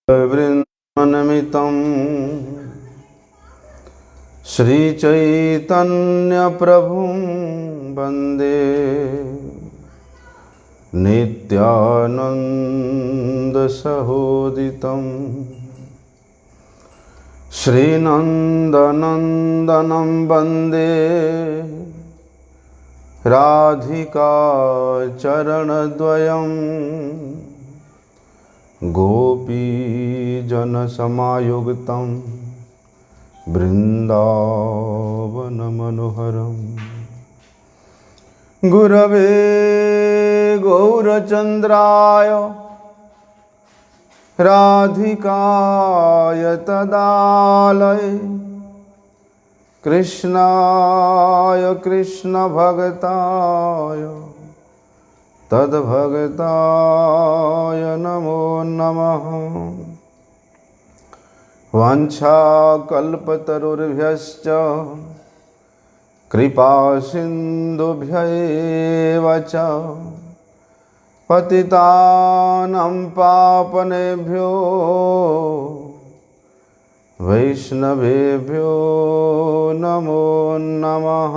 वृन्दावनमितं श्रीचैतन्यप्रभुं वन्दे नित्यानन्दसहोदितं श्रीनन्दनन्दनं वन्दे राधिका चरणद्वयं गोपीजनसमायुक्तं बृन्दावनमनोहरम् गुरवे गौरचन्द्राय राधिकाय तदालये कृष्णाय कृष्णभक्ताय तद्भक्ताय नमो नमः। वाञ्छाकल्पतरुर्भ्यश्च कृपासिन्धुभ्यैव च पतितानां पावनेभ्यो वैष्णवेभ्यो नमो नमः।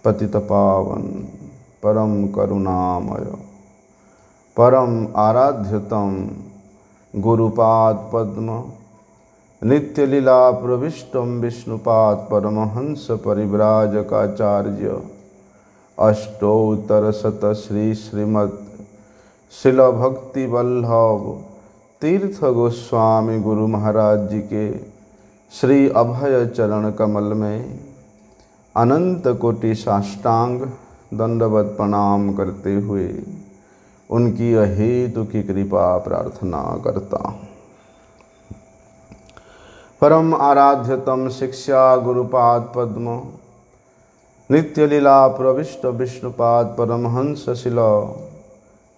पतितपावन परम करुणामय परम आराध्यतम गुरुपाद पद्म नित्यलीला प्रविष्टम विष्णुपाद परमहंस परिव्राजकाचार्य अष्टोत्तरशत श्री श्रीमद् शिल भक्ति वल्लभ तीर्थ गोस्वामी गुरु महाराज जी के श्री अभय चरण कमल में अनंत कोटि साष्टांग दंडवत प्रणाम करते हुए उनकी अहेतु की कृपा प्रार्थना करता हूँ। परम आराध्यतम शिक्षा गुरुपाद पद्म नित्यलीला प्रविष्ट विष्णुपाद परमहंस शिल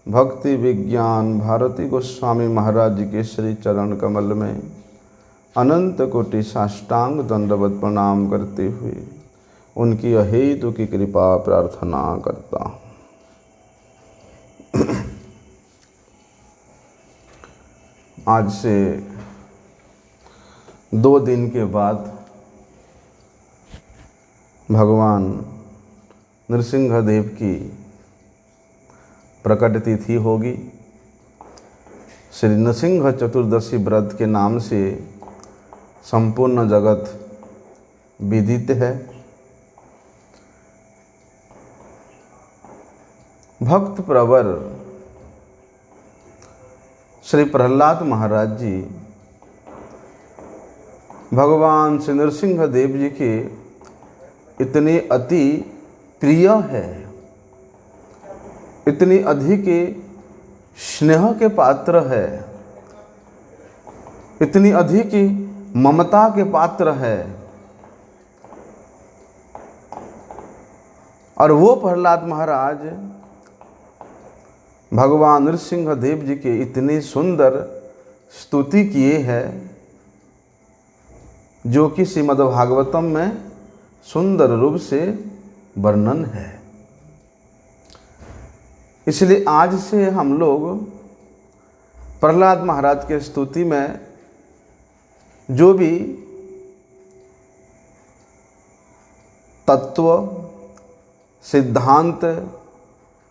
भक्ति विज्ञान भारती गोस्वामी महाराज जी के श्री चरण कमल में अनंत कोटि साष्टांग दंडवत प्रणाम करते हुए उनकी अहेतु की कृपा प्रार्थना करता हूँ। आज से 2 दिन के बाद भगवान नृसिंहदेव की प्रकट तिथि होगी। श्री नृसिंह चतुर्दशी व्रत के नाम से संपूर्ण जगत विदित है। भक्त प्रवर श्री प्रहलाद महाराज जी भगवान श्री नृसिंह देव जी के इतने अति प्रिय है, इतनी अधिक स्नेह के पात्र है, इतनी अधिक ममता के पात्र है। और वो प्रहलाद महाराज भगवान नृसिंह देव जी के इतनी सुंदर स्तुति किए हैं जो कि श्रीमद्भागवतम में सुंदर रूप से वर्णन है। इसलिए आज से हम लोग प्रहलाद महाराज के स्तुति में जो भी तत्व सिद्धांत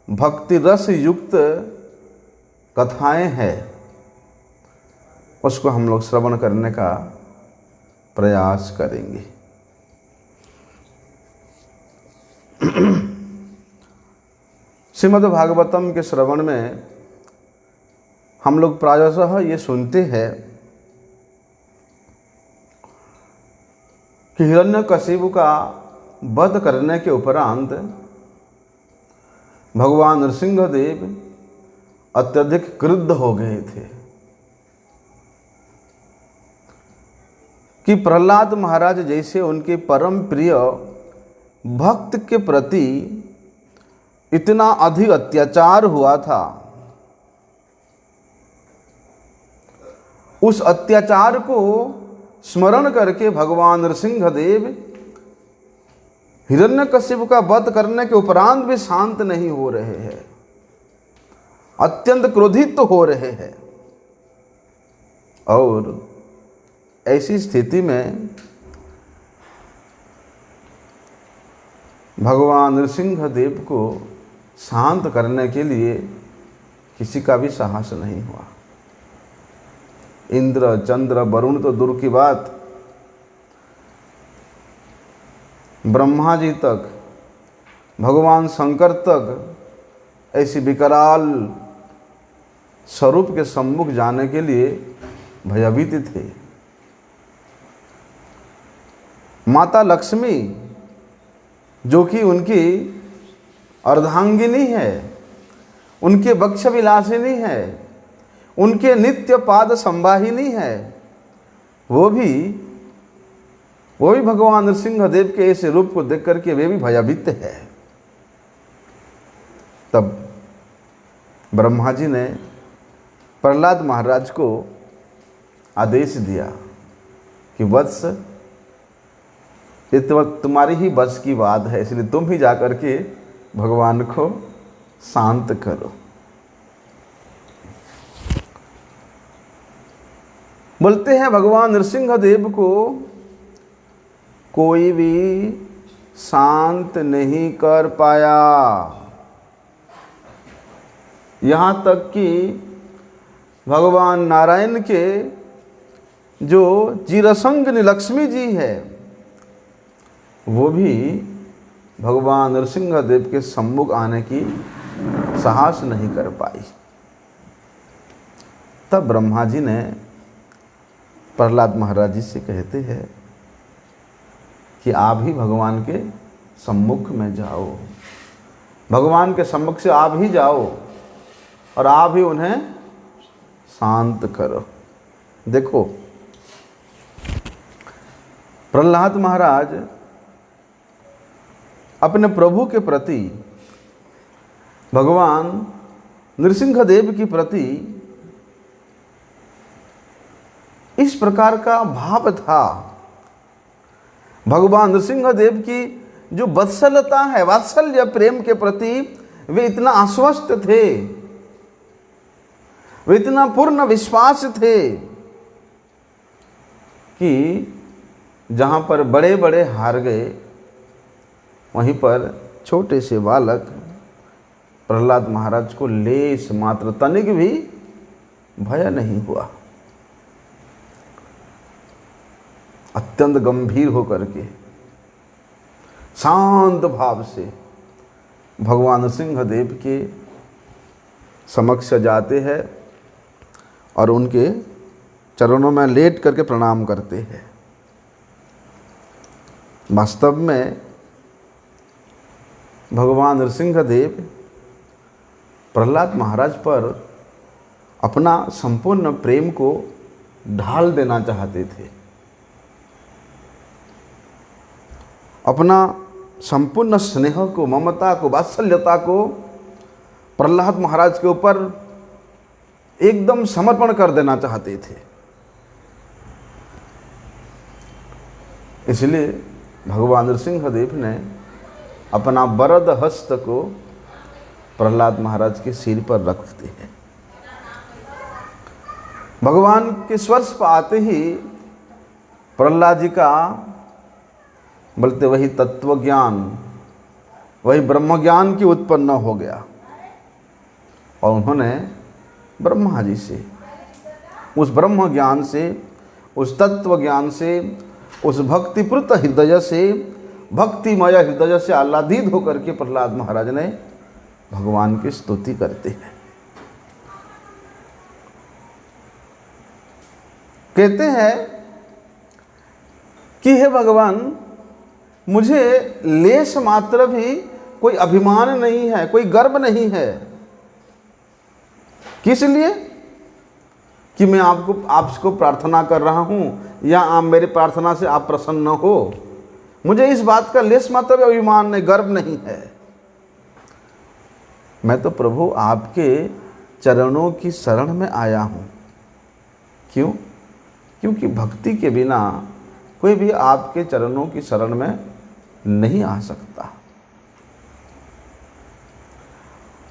भक्ति रस युक्त कथाएं हैं उसको हम लोग श्रवण करने का प्रयास करेंगे। श्रीमद्भागवतम के श्रवण में हम लोग प्रायशः ये सुनते हैं कि हिरण्यकशिपु का वध करने के उपरांत भगवान नृसिंहदेव अत्यधिक क्रुद्ध हो गए थे कि प्रहलाद महाराज जैसे उनके परम प्रिय भक्त के प्रति इतना अधिक अत्याचार हुआ था, उस अत्याचार को स्मरण करके भगवान नृसिंहदेव हिरण्यकशिपु का वध करने के उपरांत भी शांत नहीं हो रहे हैं, अत्यंत क्रोधित तो हो रहे हैं। और ऐसी स्थिति में भगवान नृसिंहदेव को शांत करने के लिए किसी का भी साहस नहीं हुआ। इंद्र, चंद्र, वरुण तो दूर की बात, ब्रह्मा जी तक, भगवान शंकर तक ऐसी विकराल स्वरूप के सम्मुख जाने के लिए भयभीत थे। माता लक्ष्मी जो कि उनकी अर्धांगिनी है, उनके वक्ष विलासिनी है, उनके नित्य पाद संवाहिनी है, वो भी भगवान नृसिंहदेव के ऐसे रूप को देख करके वे भी भयभीत है। तब ब्रह्मा जी ने प्रहलाद महाराज को आदेश दिया कि वत्स, ये तुम्हारी ही बस की बात है, इसलिए तुम ही जाकर के भगवान को शांत करो। बोलते हैं भगवान नृसिंहदेव को कोई भी शांत नहीं कर पाया। यहाँ तक कि भगवान नारायण के जो चिरसंगिनी लक्ष्मी जी है, वो भी भगवान नृसिंहदेव के सम्मुख आने की साहस नहीं कर पाई। तब ब्रह्मा जी ने प्रहलाद महाराज जी से कहते हैं कि आप ही भगवान के सम्मुख में जाओ, भगवान के सम्मुख से आप ही जाओ और आप ही उन्हें शांत करो। देखो, प्रहलाद महाराज अपने प्रभु के प्रति, भगवान नृसिंहदेव के प्रति इस प्रकार का भाव था। भगवान नृसिंहदेव की जो वत्सलता है, वात्सल्य प्रेम के प्रति वे इतना आश्वस्त थे, वे इतना पूर्ण विश्वास थे कि जहाँ पर बड़े बड़े हार गए, वहीं पर छोटे से बालक प्रहलाद महाराज को लेश मात्र तनिक भी भय नहीं हुआ। अत्यंत गंभीर होकर के शांत भाव से भगवान नृसिंहदेव के समक्ष जाते हैं और उनके चरणों में लेट करके प्रणाम करते हैं। वास्तव में भगवान नृसिंहदेव प्रहलाद महाराज पर अपना संपूर्ण प्रेम को ढाल देना चाहते थे, अपना संपूर्ण स्नेह को, ममता को, वात्सल्यता को प्रहलाद महाराज के ऊपर एकदम समर्पण कर देना चाहते थे। इसलिए भगवान नृसिंहदेव ने अपना वरद हस्त को प्रहलाद महाराज के सिर पर रखते हैं। भगवान के स्पर्श पाते ही प्रहलाद जी का बोलते वही तत्व ज्ञान, वही ब्रह्म ज्ञान की उत्पन्न हो गया और उन्होंने ब्रह्मा जी से उस ब्रह्म ज्ञान से, उस तत्व ज्ञान से, उस भक्तिपूत हृदय से, भक्तिमय हृदय से आह्लादित होकर के प्रहलाद महाराज ने भगवान की स्तुति करते हैं। कहते हैं कि हे भगवान, मुझे लेश मात्र भी कोई अभिमान नहीं है, कोई गर्व नहीं है। किस लिए? कि मैं आपको प्रार्थना कर रहा हूं या आप मेरी प्रार्थना से आप प्रसन्न हो। मुझे इस बात का लेश मात्र भी अभिमान नहीं, गर्व नहीं है। मैं तो प्रभु आपके चरणों की शरण में आया हूं। क्यों? क्योंकि भक्ति के बिना कोई भी आपके चरणों की शरण में नहीं आ सकता।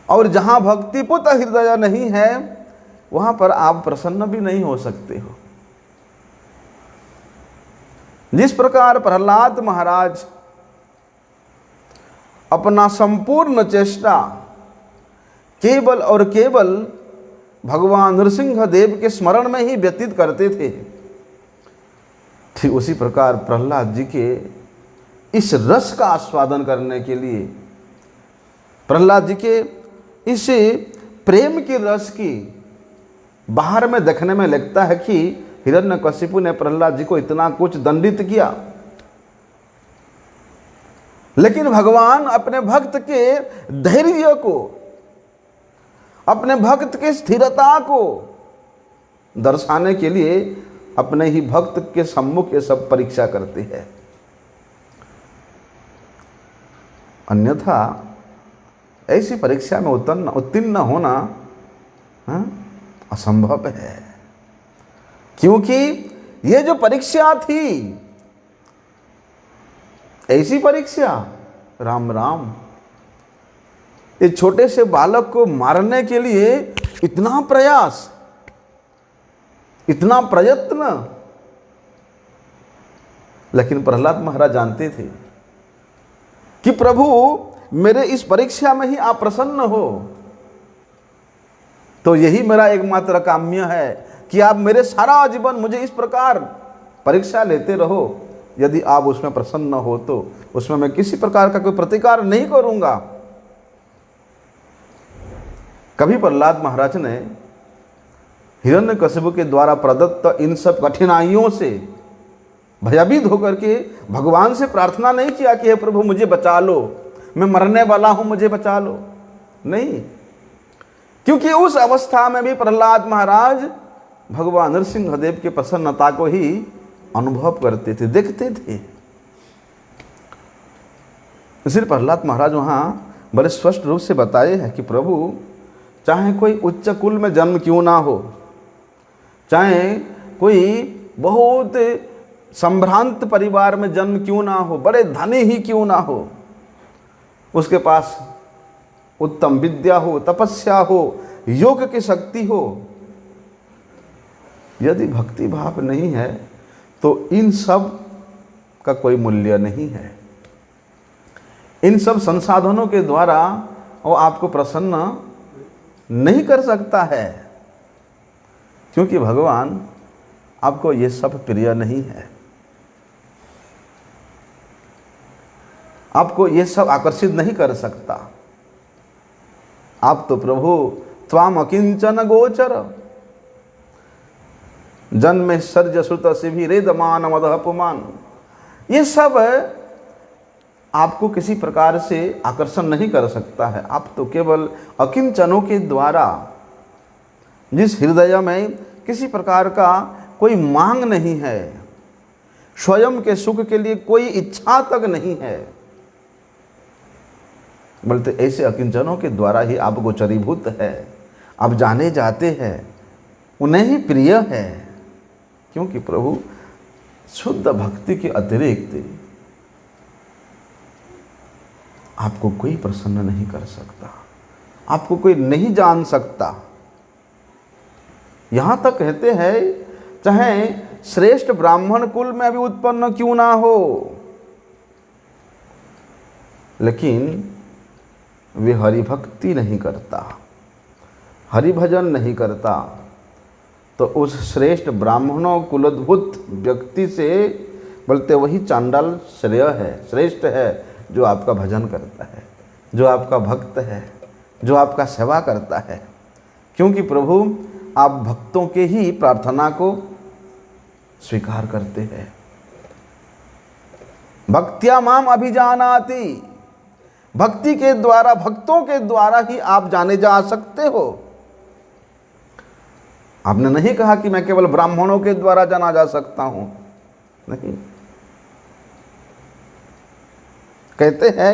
और जहां भक्तिपूत हृदय नहीं है, वहां पर आप प्रसन्न भी नहीं हो सकते हो। जिस प्रकार प्रहलाद महाराज अपना संपूर्ण चेष्टा केवल और केवल भगवान नृसिंह देव के स्मरण में ही व्यतीत करते थे, ठीक उसी प्रकार प्रहलाद जी के इस रस का आस्वादन करने के लिए, प्रहलाद जी के इस प्रेम की रस की बाहर में देखने में लगता है कि हिरण्यकशिपु ने प्रहलाद जी को इतना कुछ दंडित किया, लेकिन भगवान अपने भक्त के धैर्य को, अपने भक्त की स्थिरता को दर्शाने के लिए अपने ही भक्त के सम्मुख ये सब परीक्षा करते हैं। अन्यथा ऐसी परीक्षा में उत्तीर्ण होना असंभव है, क्योंकि ये जो परीक्षा थी, ऐसी परीक्षा, राम राम, ये छोटे से बालक को मारने के लिए इतना प्रयास, इतना प्रयत्न, लेकिन प्रहलाद महाराज जानते थे कि प्रभु मेरे इस परीक्षा में ही आप प्रसन्न हो, तो यही मेरा एकमात्र काम्य है कि आप मेरे सारा जीवन मुझे इस प्रकार परीक्षा लेते रहो। यदि आप उसमें प्रसन्न हो तो उसमें मैं किसी प्रकार का कोई प्रतिकार नहीं करूंगा। कभी प्रहलाद महाराज ने हिरण्यकशिपु के द्वारा प्रदत्त इन सब कठिनाइयों से भयभीत होकर के भगवान से प्रार्थना नहीं किया कि हे प्रभु मुझे बचा लो, मैं मरने वाला हूं, मुझे बचा लो। नहीं, क्योंकि उस अवस्था में भी प्रहलाद महाराज भगवान नृसिंहदेव की प्रसन्नता को ही अनुभव करते थे, देखते थे। इसलिए प्रहलाद महाराज वहां बड़े स्पष्ट रूप से बताए हैं कि प्रभु चाहे कोई उच्च कुल में जन्म क्यों ना हो, चाहे कोई बहुत संभ्रांत परिवार में जन्म क्यों ना हो, बड़े धनी ही क्यों ना हो, उसके पास उत्तम विद्या हो, तपस्या हो, योग की शक्ति हो, यदि भक्ति भाव नहीं है तो इन सब का कोई मूल्य नहीं है। इन सब संसाधनों के द्वारा वो आपको प्रसन्न नहीं कर सकता है, क्योंकि भगवान आपको ये सब प्रिय नहीं है, आपको ये सब आकर्षित नहीं कर सकता। आप तो प्रभु त्वाम अकिंचन गोचर, जन्मे सर्ज श्रुत शिभिरेद मान मदहपुमान, ये सब आपको किसी प्रकार से आकर्षण नहीं कर सकता है। आप तो केवल अकिंचनों के द्वारा, जिस हृदय में किसी प्रकार का कोई मांग नहीं है, स्वयं के सुख के लिए कोई इच्छा तक नहीं है, बोलते ऐसे अकिंचनों के द्वारा ही आप गोचरीभूत है, आप जाने जाते हैं, उन्हें ही प्रिय है। क्योंकि प्रभु शुद्ध भक्ति के अतिरिक्त आपको कोई प्रसन्न नहीं कर सकता, आपको कोई नहीं जान सकता। यहां तक कहते हैं चाहे श्रेष्ठ ब्राह्मण कुल में भी उत्पन्न क्यों ना हो, लेकिन वे हरिभक्ति नहीं करता, हरिभजन नहीं करता, तो उस श्रेष्ठ ब्राह्मणों कुलोद्भूत व्यक्ति से बोलते वही चांडाल श्रेय है, श्रेष्ठ है, जो आपका भजन करता है, जो आपका भक्त है, जो आपका सेवा करता है। क्योंकि प्रभु आप भक्तों के ही प्रार्थना को स्वीकार करते हैं। भक्त्या माम अभिजानाति, भक्ति के द्वारा, भक्तों के द्वारा ही आप जाने जा सकते हो। आपने नहीं कहा कि मैं केवल ब्राह्मणों के द्वारा जाना जा सकता हूं, नहीं, कहते हैं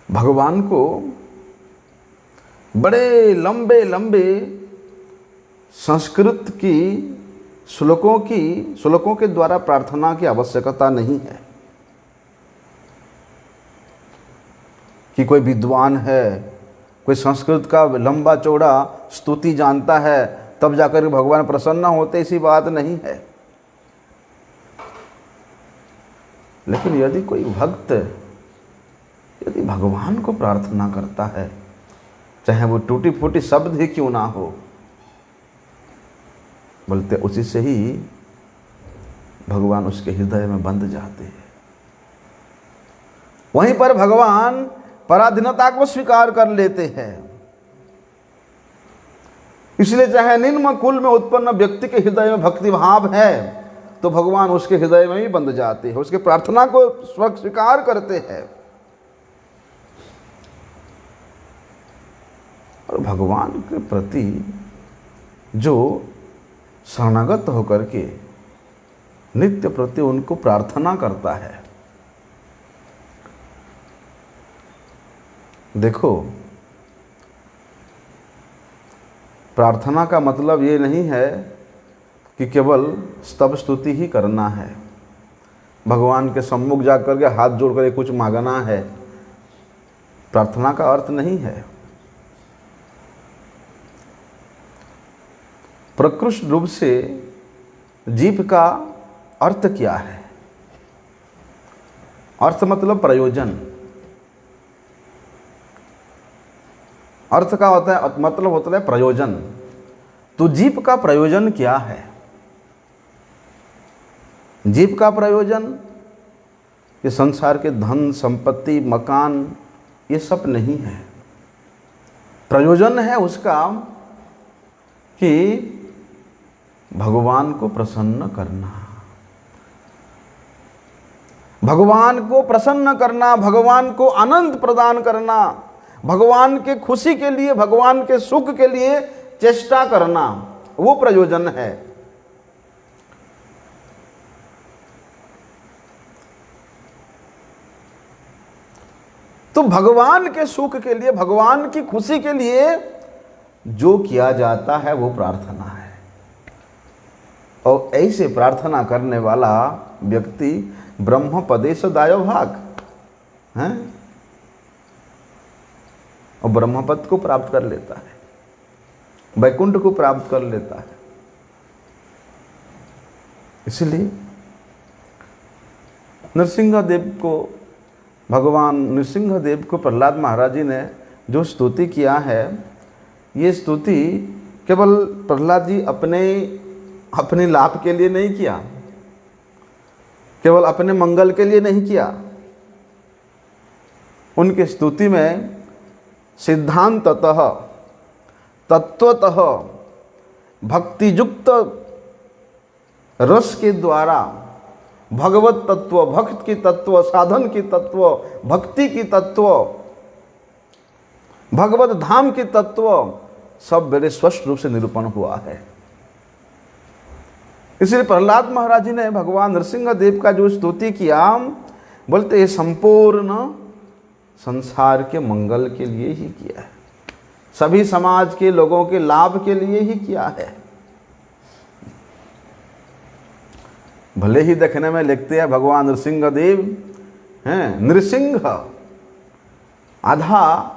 भगवान को बड़े लंबे लंबे संस्कृत की श्लोकों के द्वारा प्रार्थना की आवश्यकता नहीं है कि कोई विद्वान है, कोई संस्कृत का लंबा चौड़ा स्तुति जानता है तब जाकर भगवान प्रसन्न होते, ऐसी बात नहीं है। लेकिन यदि कोई भक्त यदि भगवान को प्रार्थना करता है, चाहे वो टूटी फूटी शब्द ही क्यों ना हो, बोलते उसी से ही भगवान उसके हृदय में बंध जाते हैं। वहीं पर भगवान पराधीनता को स्वीकार कर लेते हैं। इसलिए चाहे निम्न कुल में उत्पन्न व्यक्ति के हृदय में भक्ति भाव है तो भगवान उसके हृदय में भी बंध जाते हैं, उसके प्रार्थना को स्वीकार करते हैं। और भगवान के प्रति जो शरणागत होकर के नित्य प्रति उनको प्रार्थना करता है, देखो प्रार्थना का मतलब ये नहीं है कि केवल स्तव स्तुति ही करना है, भगवान के सम्मुख जा करके हाथ जोड़ कर कुछ मांगना है, प्रार्थना का अर्थ नहीं है। प्रकृष्ट रूप से जीव का अर्थ क्या है? अर्थ मतलब प्रयोजन। अर्थ का होता है मतलब होता है प्रयोजन। तो जीव का प्रयोजन क्या है? जीव का प्रयोजन ये संसार के धन संपत्ति मकान ये सब नहीं है। प्रयोजन है उसका कि भगवान को प्रसन्न करना, भगवान को प्रसन्न करना, भगवान को आनंद प्रदान करना, भगवान के खुशी के लिए, भगवान के सुख के लिए चेष्टा करना, वो प्रयोजन है। तो भगवान के सुख के लिए, भगवान की खुशी के लिए जो किया जाता है वो प्रार्थना है। और ऐसे प्रार्थना करने वाला व्यक्ति ब्रह्म पदेश दायो भाग है और ब्रह्म पद को प्राप्त कर लेता है, वैकुंठ को प्राप्त कर लेता है। इसलिए नरसिंहदेव को, भगवान नरसिंहदेव को प्रहलाद महाराज जी ने जो स्तुति किया है, ये स्तुति केवल प्रहलाद जी अपने लाभ के लिए नहीं किया, केवल अपने मंगल के लिए नहीं किया। उनके स्तुति में सिद्धांततः तत्वतः भक्तियुक्त रस के द्वारा भगवत तत्व, भक्त की तत्व, साधन की तत्व, भक्ति की तत्व, भगवत धाम की तत्व सब बड़े स्पष्ट रूप से निरूपण हुआ है। इसलिए प्रहलाद महाराज जी ने भगवान नरसिंहदेव का जो स्तुति किया, बोलते ये संपूर्ण संसार के मंगल के लिए ही किया है, सभी समाज के लोगों के लाभ के लिए ही किया है। भले ही देखने में लिखते हैं भगवान नरसिंहदेव हैं नृसिंह, आधा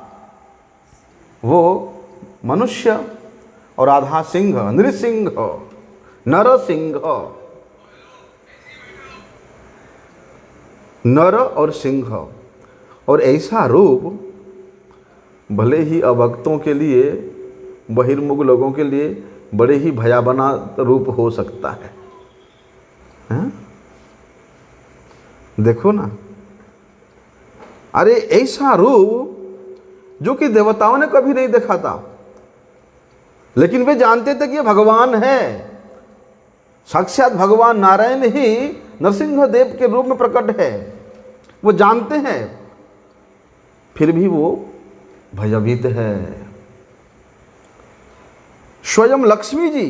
वो मनुष्य और आधा सिंह, नृसिंह, नरसिंह, नर और सिंह। और ऐसा रूप भले ही अभक्तों के लिए, बहिर्मुख लोगों के लिए बड़े ही भयावना रूप हो सकता है, हैं? देखो ना, अरे ऐसा रूप जो कि देवताओं ने कभी नहीं देखा था, लेकिन वे जानते थे कि ये भगवान है। साक्षात भगवान नारायण ही नरसिंहदेव के रूप में प्रकट है, वो जानते हैं, फिर भी वो भयभीत है। स्वयं लक्ष्मी जी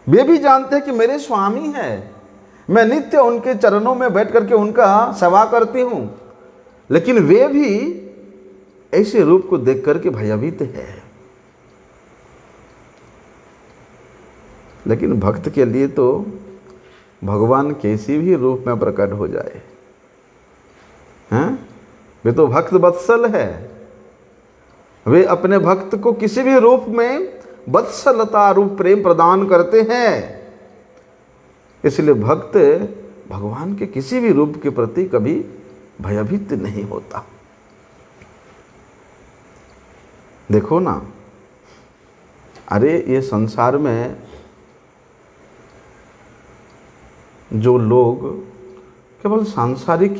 वे भी जानते हैं कि मेरे स्वामी हैं, मैं नित्य उनके चरणों में बैठ करके उनका सेवा करती हूं, लेकिन वे भी ऐसे रूप को देख करके भयभीत है। लेकिन भक्त के लिए तो भगवान किसी भी रूप में प्रकट हो जाए, हैं? वे तो भक्त वत्सल है, वे अपने भक्त को किसी भी रूप में वत्सलता रूप प्रेम प्रदान करते हैं। इसलिए भक्त भगवान के किसी भी रूप के प्रति कभी भयभीत नहीं होता। देखो ना, अरे ये संसार में जो लोग केवल सांसारिक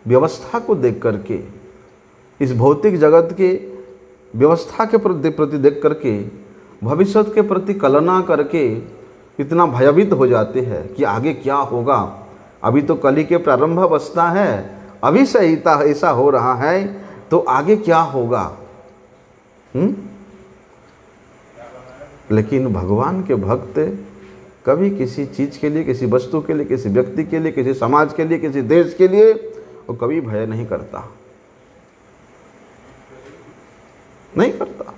व्यवस्था को देख करके, इस भौतिक जगत के व्यवस्था के प्रति देख करके, भविष्य के प्रति कल्पना करके इतना भयभीत हो जाते हैं कि आगे क्या होगा, अभी तो कली के प्रारंभ अवस्था है, अभी से ऐसा हो रहा है तो आगे क्या होगा। लेकिन भगवान के भक्त कभी किसी चीज के लिए, किसी वस्तु के लिए, किसी व्यक्ति के लिए, किसी समाज के लिए, किसी देश के लिए वो कभी भय नहीं करता, नहीं करता।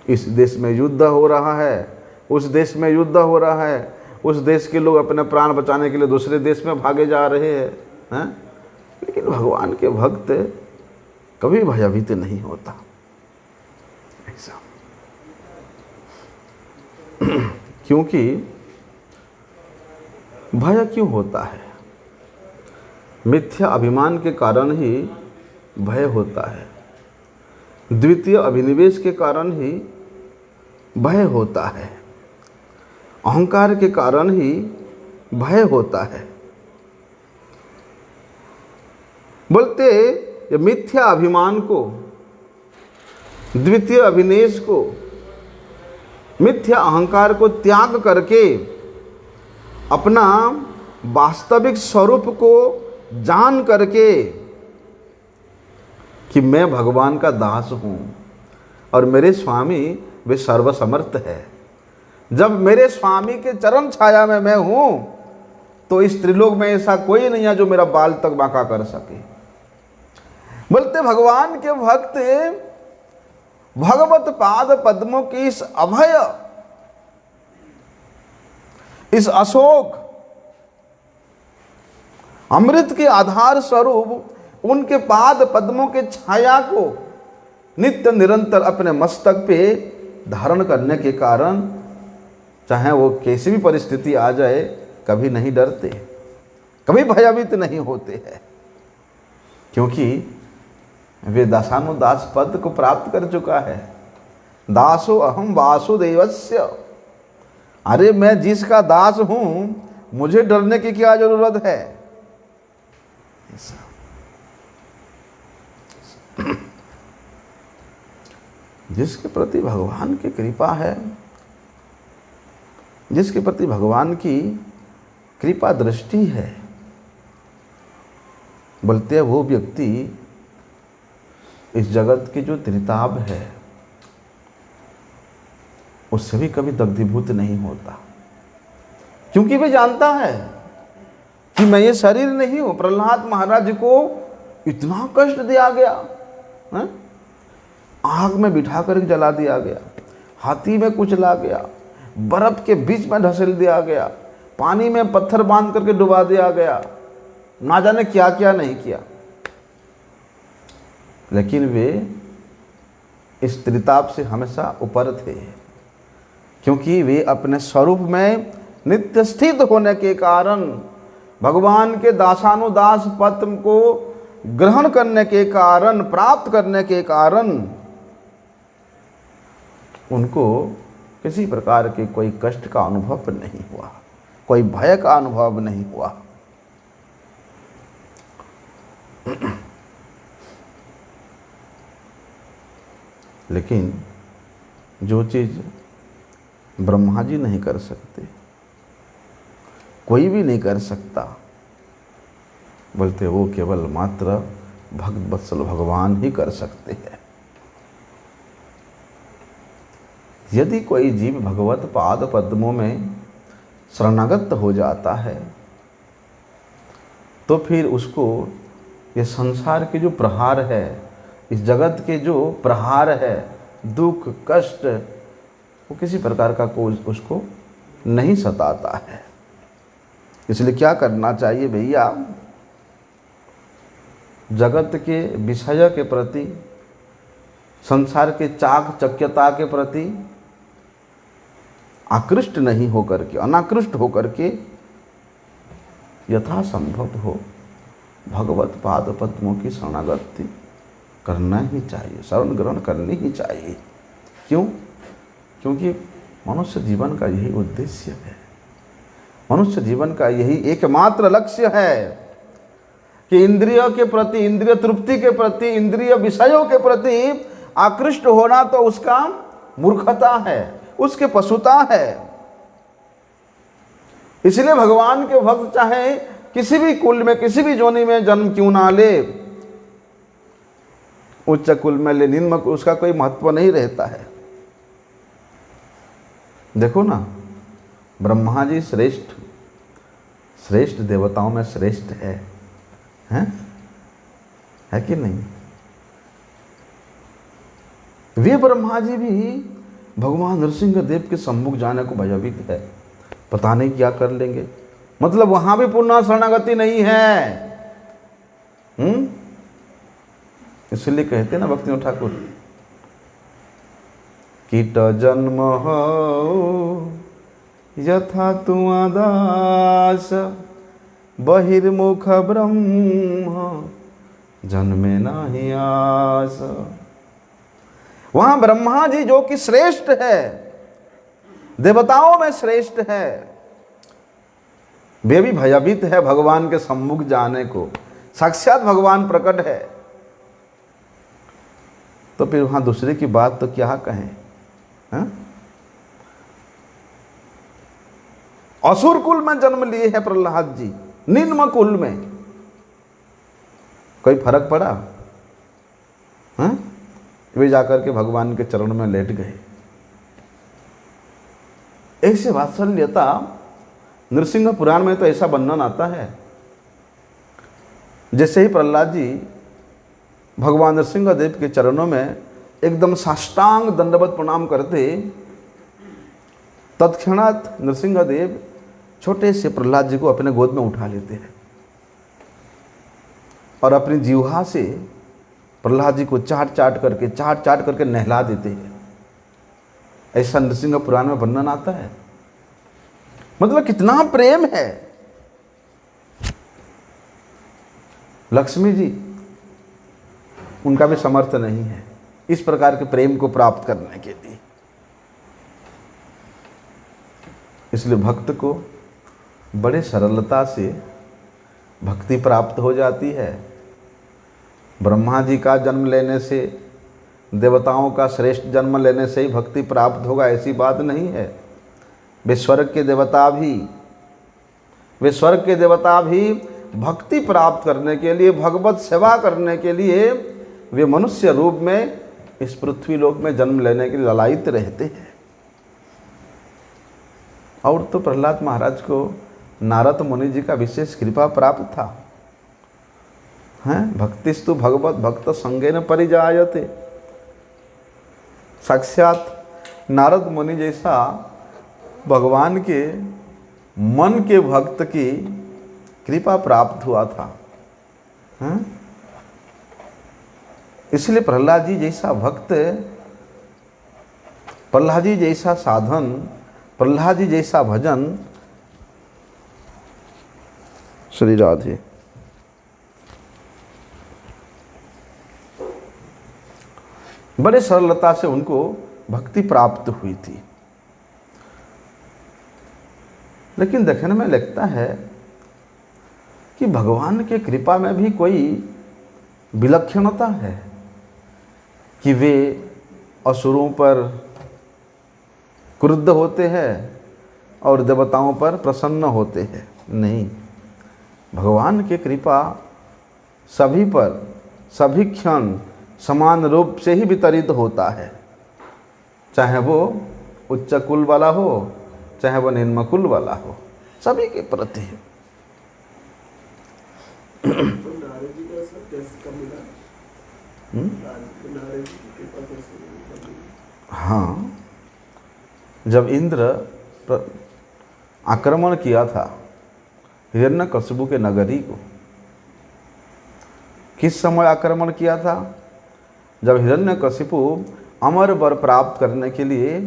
इस देश में युद्ध हो रहा है, उस देश में युद्ध हो रहा है, उस देश के लोग अपने प्राण बचाने के लिए दूसरे देश में भागे जा रहे हैं, लेकिन भगवान के भक्त कभी भयभीत नहीं होता। ऐसा क्योंकि भय क्यों होता है? मिथ्या अभिमान के कारण ही भय होता है, द्वितीय अभिनिवेश के कारण ही भय होता है, अहंकार के कारण ही भय होता है। बोलते ये मिथ्या अभिमान को, द्वितीय अभिनिवेश को, मिथ्या अहंकार को त्याग करके अपना वास्तविक स्वरूप को जान करके कि मैं भगवान का दास हूं और मेरे स्वामी वे सर्वसमर्थ है। जब मेरे स्वामी के चरण छाया में मैं हूं तो इस त्रिलोक में ऐसा कोई नहीं है जो मेरा बाल तक बांका कर सके। बोलते भगवान के भक्त भगवत पाद पद्मों की इस अभय, इस अशोक अमृत के आधार स्वरूप उनके पाद पद्मों के छाया को नित्य निरंतर अपने मस्तक पे धारण करने के कारण चाहे वो कैसी भी परिस्थिति आ जाए कभी नहीं डरते, कभी भयभीत नहीं होते हैं, क्योंकि वे दासानुदास पद को प्राप्त कर चुका है। दासो अहम वासुदेवस्य, अरे मैं जिसका दास हूं मुझे डरने की क्या जरूरत है। जिसके प्रति भगवान की कृपा है, जिसके प्रति भगवान की कृपा दृष्टि है, बोलते हैं वो व्यक्ति इस जगत की जो त्रिताप है उससे भी कभी दग्धीभूत नहीं होता, क्योंकि वे जानता है कि मैं ये शरीर नहीं हूं। प्रहलाद महाराज को इतना कष्ट दिया गया, आग में बिठा कर जला दिया गया, हाथी में कुचला गया, बर्फ के बीच में ढसेल दिया गया, पानी में पत्थर बांध करके डुबा दिया गया, ना जाने क्या क्या नहीं किया, लेकिन वे इस त्रिताप से हमेशा ऊपर थे, क्योंकि वे अपने स्वरूप में नित्य स्थित होने के कारण, भगवान के दासानुदास पद को ग्रहण करने के कारण, प्राप्त करने के कारण उनको किसी प्रकार के कोई कष्ट का अनुभव नहीं हुआ, कोई भय का अनुभव नहीं हुआ। लेकिन जो चीज़ ब्रह्मा जी नहीं कर सकते, कोई भी नहीं कर सकता, बोलते वो केवल मात्र भक्त वत्सल भगवान ही कर सकते हैं। यदि कोई जीव भगवत पाद पद्मों में शरणागत हो जाता है तो फिर उसको ये संसार के जो प्रहार है, इस जगत के जो प्रहार है, दुख कष्ट, वो किसी प्रकार का कोई उसको नहीं सताता है। इसलिए क्या करना चाहिए भैया, जगत के विषय के प्रति, संसार के चाकचक्यता के प्रति आकृष्ट नहीं होकर के, अनाकृष्ट होकर के यथासंभव हो भगवत पाद पद्मों की शरणागति करना ही चाहिए, शरण ग्रहण करनी ही चाहिए। क्यों? क्योंकि मनुष्य जीवन का यही उद्देश्य है, मनुष्य जीवन का यही एकमात्र लक्ष्य है कि इंद्रियों के प्रति, इंद्रिय तृप्ति के प्रति, इंद्रिय विषयों के प्रति आकृष्ट होना तो उसका मूर्खता है, उसके पशुता है। इसलिए भगवान के भक्त चाहे किसी भी कुल में, किसी भी जोनि में जन्म क्यों ना ले, उच्च कुल में ले, निम्न, उसका कोई महत्व नहीं रहता है। देखो ना, ब्रह्मा जी श्रेष्ठ देवताओं में श्रेष्ठ है कि नहीं? वे ब्रह्मा जी भी भगवान नरसिंह देव के सम्मुख जाने को भयभीत है, पता नहीं क्या कर लेंगे। मतलब वहां भी पुनः शरणागति नहीं है। इसलिए कहते ना भक्तिनाथ ठाकुर, कीट जन्म हो यथा तुआ दास, बहिर्मुख ब्रह्म जन्मे नाही आस। वहां ब्रह्मा जी जो कि श्रेष्ठ है, देवताओं में श्रेष्ठ है, वे भी भयभीत है भगवान के सम्मुख जाने को। साक्षात भगवान प्रकट है, तो फिर वहां दूसरे की बात तो क्या कहें? असुर कुल में जन्म लिए हैं प्रहलाद जी, निम्न कुल में कोई फर्क पड़ा? वे जाकर के भगवान के चरण में लेट गए। ऐसे वात्सल्यता नृसिंह पुराण में तो ऐसा वर्णन आता है, जैसे ही प्रहलाद जी भगवान नरसिंह देव के चरणों में एकदम साष्टांग दंडवत प्रणाम करते, तत्क्षणात नरसिंह देव छोटे से प्रहलाद जी को अपने गोद में उठा लेते हैं और अपनी जीवा से प्रहलाद जी को चाट चाट करके नहला देते हैं। ऐसा नरसिंह पुराण में वर्णन आता है। मतलब कितना प्रेम है। लक्ष्मी जी, उनका भी समर्थ नहीं है इस प्रकार के प्रेम को प्राप्त करने के लिए। इसलिए भक्त को बड़े सरलता से भक्ति प्राप्त हो जाती है। ब्रह्मा जी का जन्म लेने से, देवताओं का श्रेष्ठ जन्म लेने से ही भक्ति प्राप्त होगा, ऐसी बात नहीं है। वे स्वर्ग के देवता भी भक्ति प्राप्त करने के लिए, भगवत सेवा करने के लिए वे मनुष्य रूप में इस पृथ्वी लोक में जन्म लेने के लिए ललायित रहते हैं। और तो प्रहलाद महाराज को नारद मुनि जी का विशेष कृपा प्राप्त था। हैं, भक्तिस्तु भगवत भक्त संगेन परिजायते। साक्षात नारद मुनि जैसा भगवान के मन के भक्त की कृपा प्राप्त हुआ था। हैं? इसलिए प्रहलाद जी जैसा भक्त, प्रहलाद जी जैसा साधन, प्रहलाद जी जैसा भजन, श्री राधे, बड़े सरलता से उनको भक्ति प्राप्त हुई थी। लेकिन देखने में लगता है कि भगवान के कृपा में भी कोई विलक्षणता है कि वे असुरों पर क्रुद्ध होते हैं और देवताओं पर प्रसन्न होते हैं। नहीं, भगवान की कृपा सभी पर सभी क्षण समान रूप से ही वितरित होता है, चाहे वो उच्च कुल वाला हो, चाहे वो निम्न कुल वाला हो, सभी के प्रति। हाँ, जब इंद्र आक्रमण किया था हिरण्यकशिपु के नगरी को, किस समय आक्रमण किया था? जब हिरण्यकशिपु अमर वर प्राप्त करने के लिए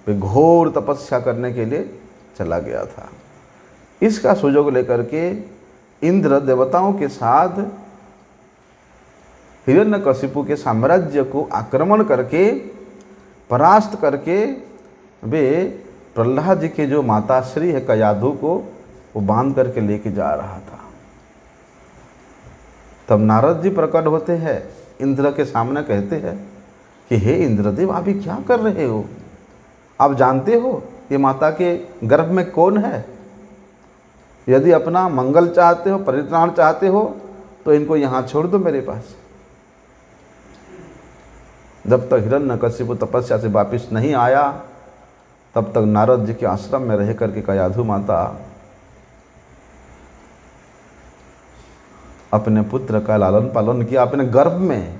वे घोर तपस्या करने के लिए चला गया था। इसका सुयोग लेकर के इंद्र देवताओं के साथ हिरण्यकशिपु के साम्राज्य को आक्रमण करके परास्त करके वे प्रहलाद जी के जो माताश्री है कयाधु को वो बांध करके लेके जा रहा था। तब नारद जी प्रकट होते हैं, इंद्र के सामने कहते हैं कि हे इंद्रदेव, आप ये क्या कर रहे हो? आप जानते हो ये माता के गर्भ में कौन है? यदि अपना मंगल चाहते हो, परित्राण चाहते हो तो इनको यहाँ छोड़ दो मेरे पास। जब तक हिरण्यकशिपु तपस्या से वापिस नहीं आया तब तक नारद जी के आश्रम में रह करके कयाधु माता अपने पुत्र का लालन पालन किया अपने गर्भ में।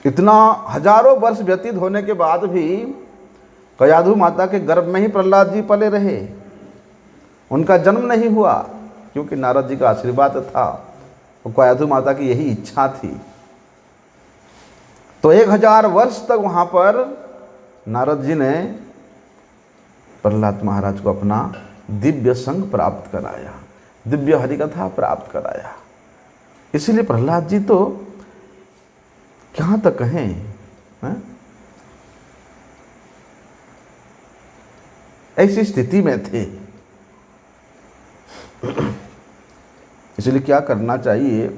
इतना हजारों वर्ष व्यतीत होने के बाद भी कयाधु माता के गर्भ में ही प्रहलाद जी पले रहे, उनका जन्म नहीं हुआ, क्योंकि नारद जी का आशीर्वाद था और कयाधु माता की यही इच्छा थी। तो 1000 वर्ष तक वहाँ पर नारद जी ने प्रहलाद महाराज को अपना दिव्य संग प्राप्त कराया, दिव्य हरिकथा प्राप्त कराया। इसीलिए प्रहलाद जी तो क्या तक कहें, ऐसी स्थिति में थे। इसलिए क्या करना चाहिए?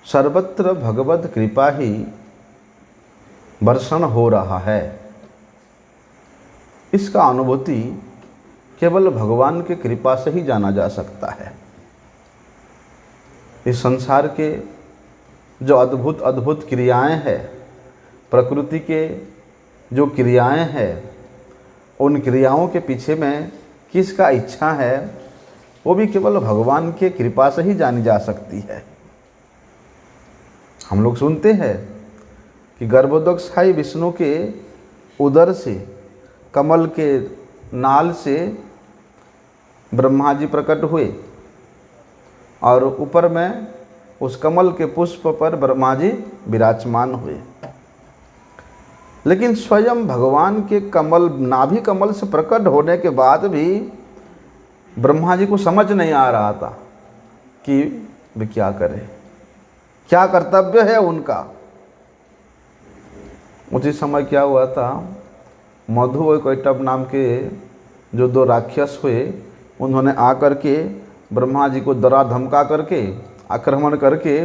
सर्वत्र भगवत कृपा ही वर्षण हो रहा है। इसका अनुभूति केवल भगवान की कृपा से ही जाना जा सकता है। इस संसार के जो अद्भुत अद्भुत क्रियाएं हैं, प्रकृति के जो क्रियाएं हैं, उन क्रियाओं के पीछे में किसका इच्छा है वो भी केवल भगवान के कृपा से ही जानी जा सकती है। हम लोग सुनते हैं कि गर्भोदकशाही विष्णु के उदर से, कमल के नाल से ब्रह्मा जी प्रकट हुए और ऊपर में उस कमल के पुष्प पर ब्रह्मा जी विराजमान हुए। लेकिन स्वयं भगवान के कमल, नाभि कमल से प्रकट होने के बाद भी ब्रह्मा जी को समझ नहीं आ रहा था कि वे क्या करें, क्या कर्तव्य है उनका। उसी समय क्या हुआ था, मधु और कैटभ नाम के जो 2 राक्षस हुए, उन्होंने आकर के ब्रह्मा जी को डरा धमका करके, आक्रमण करके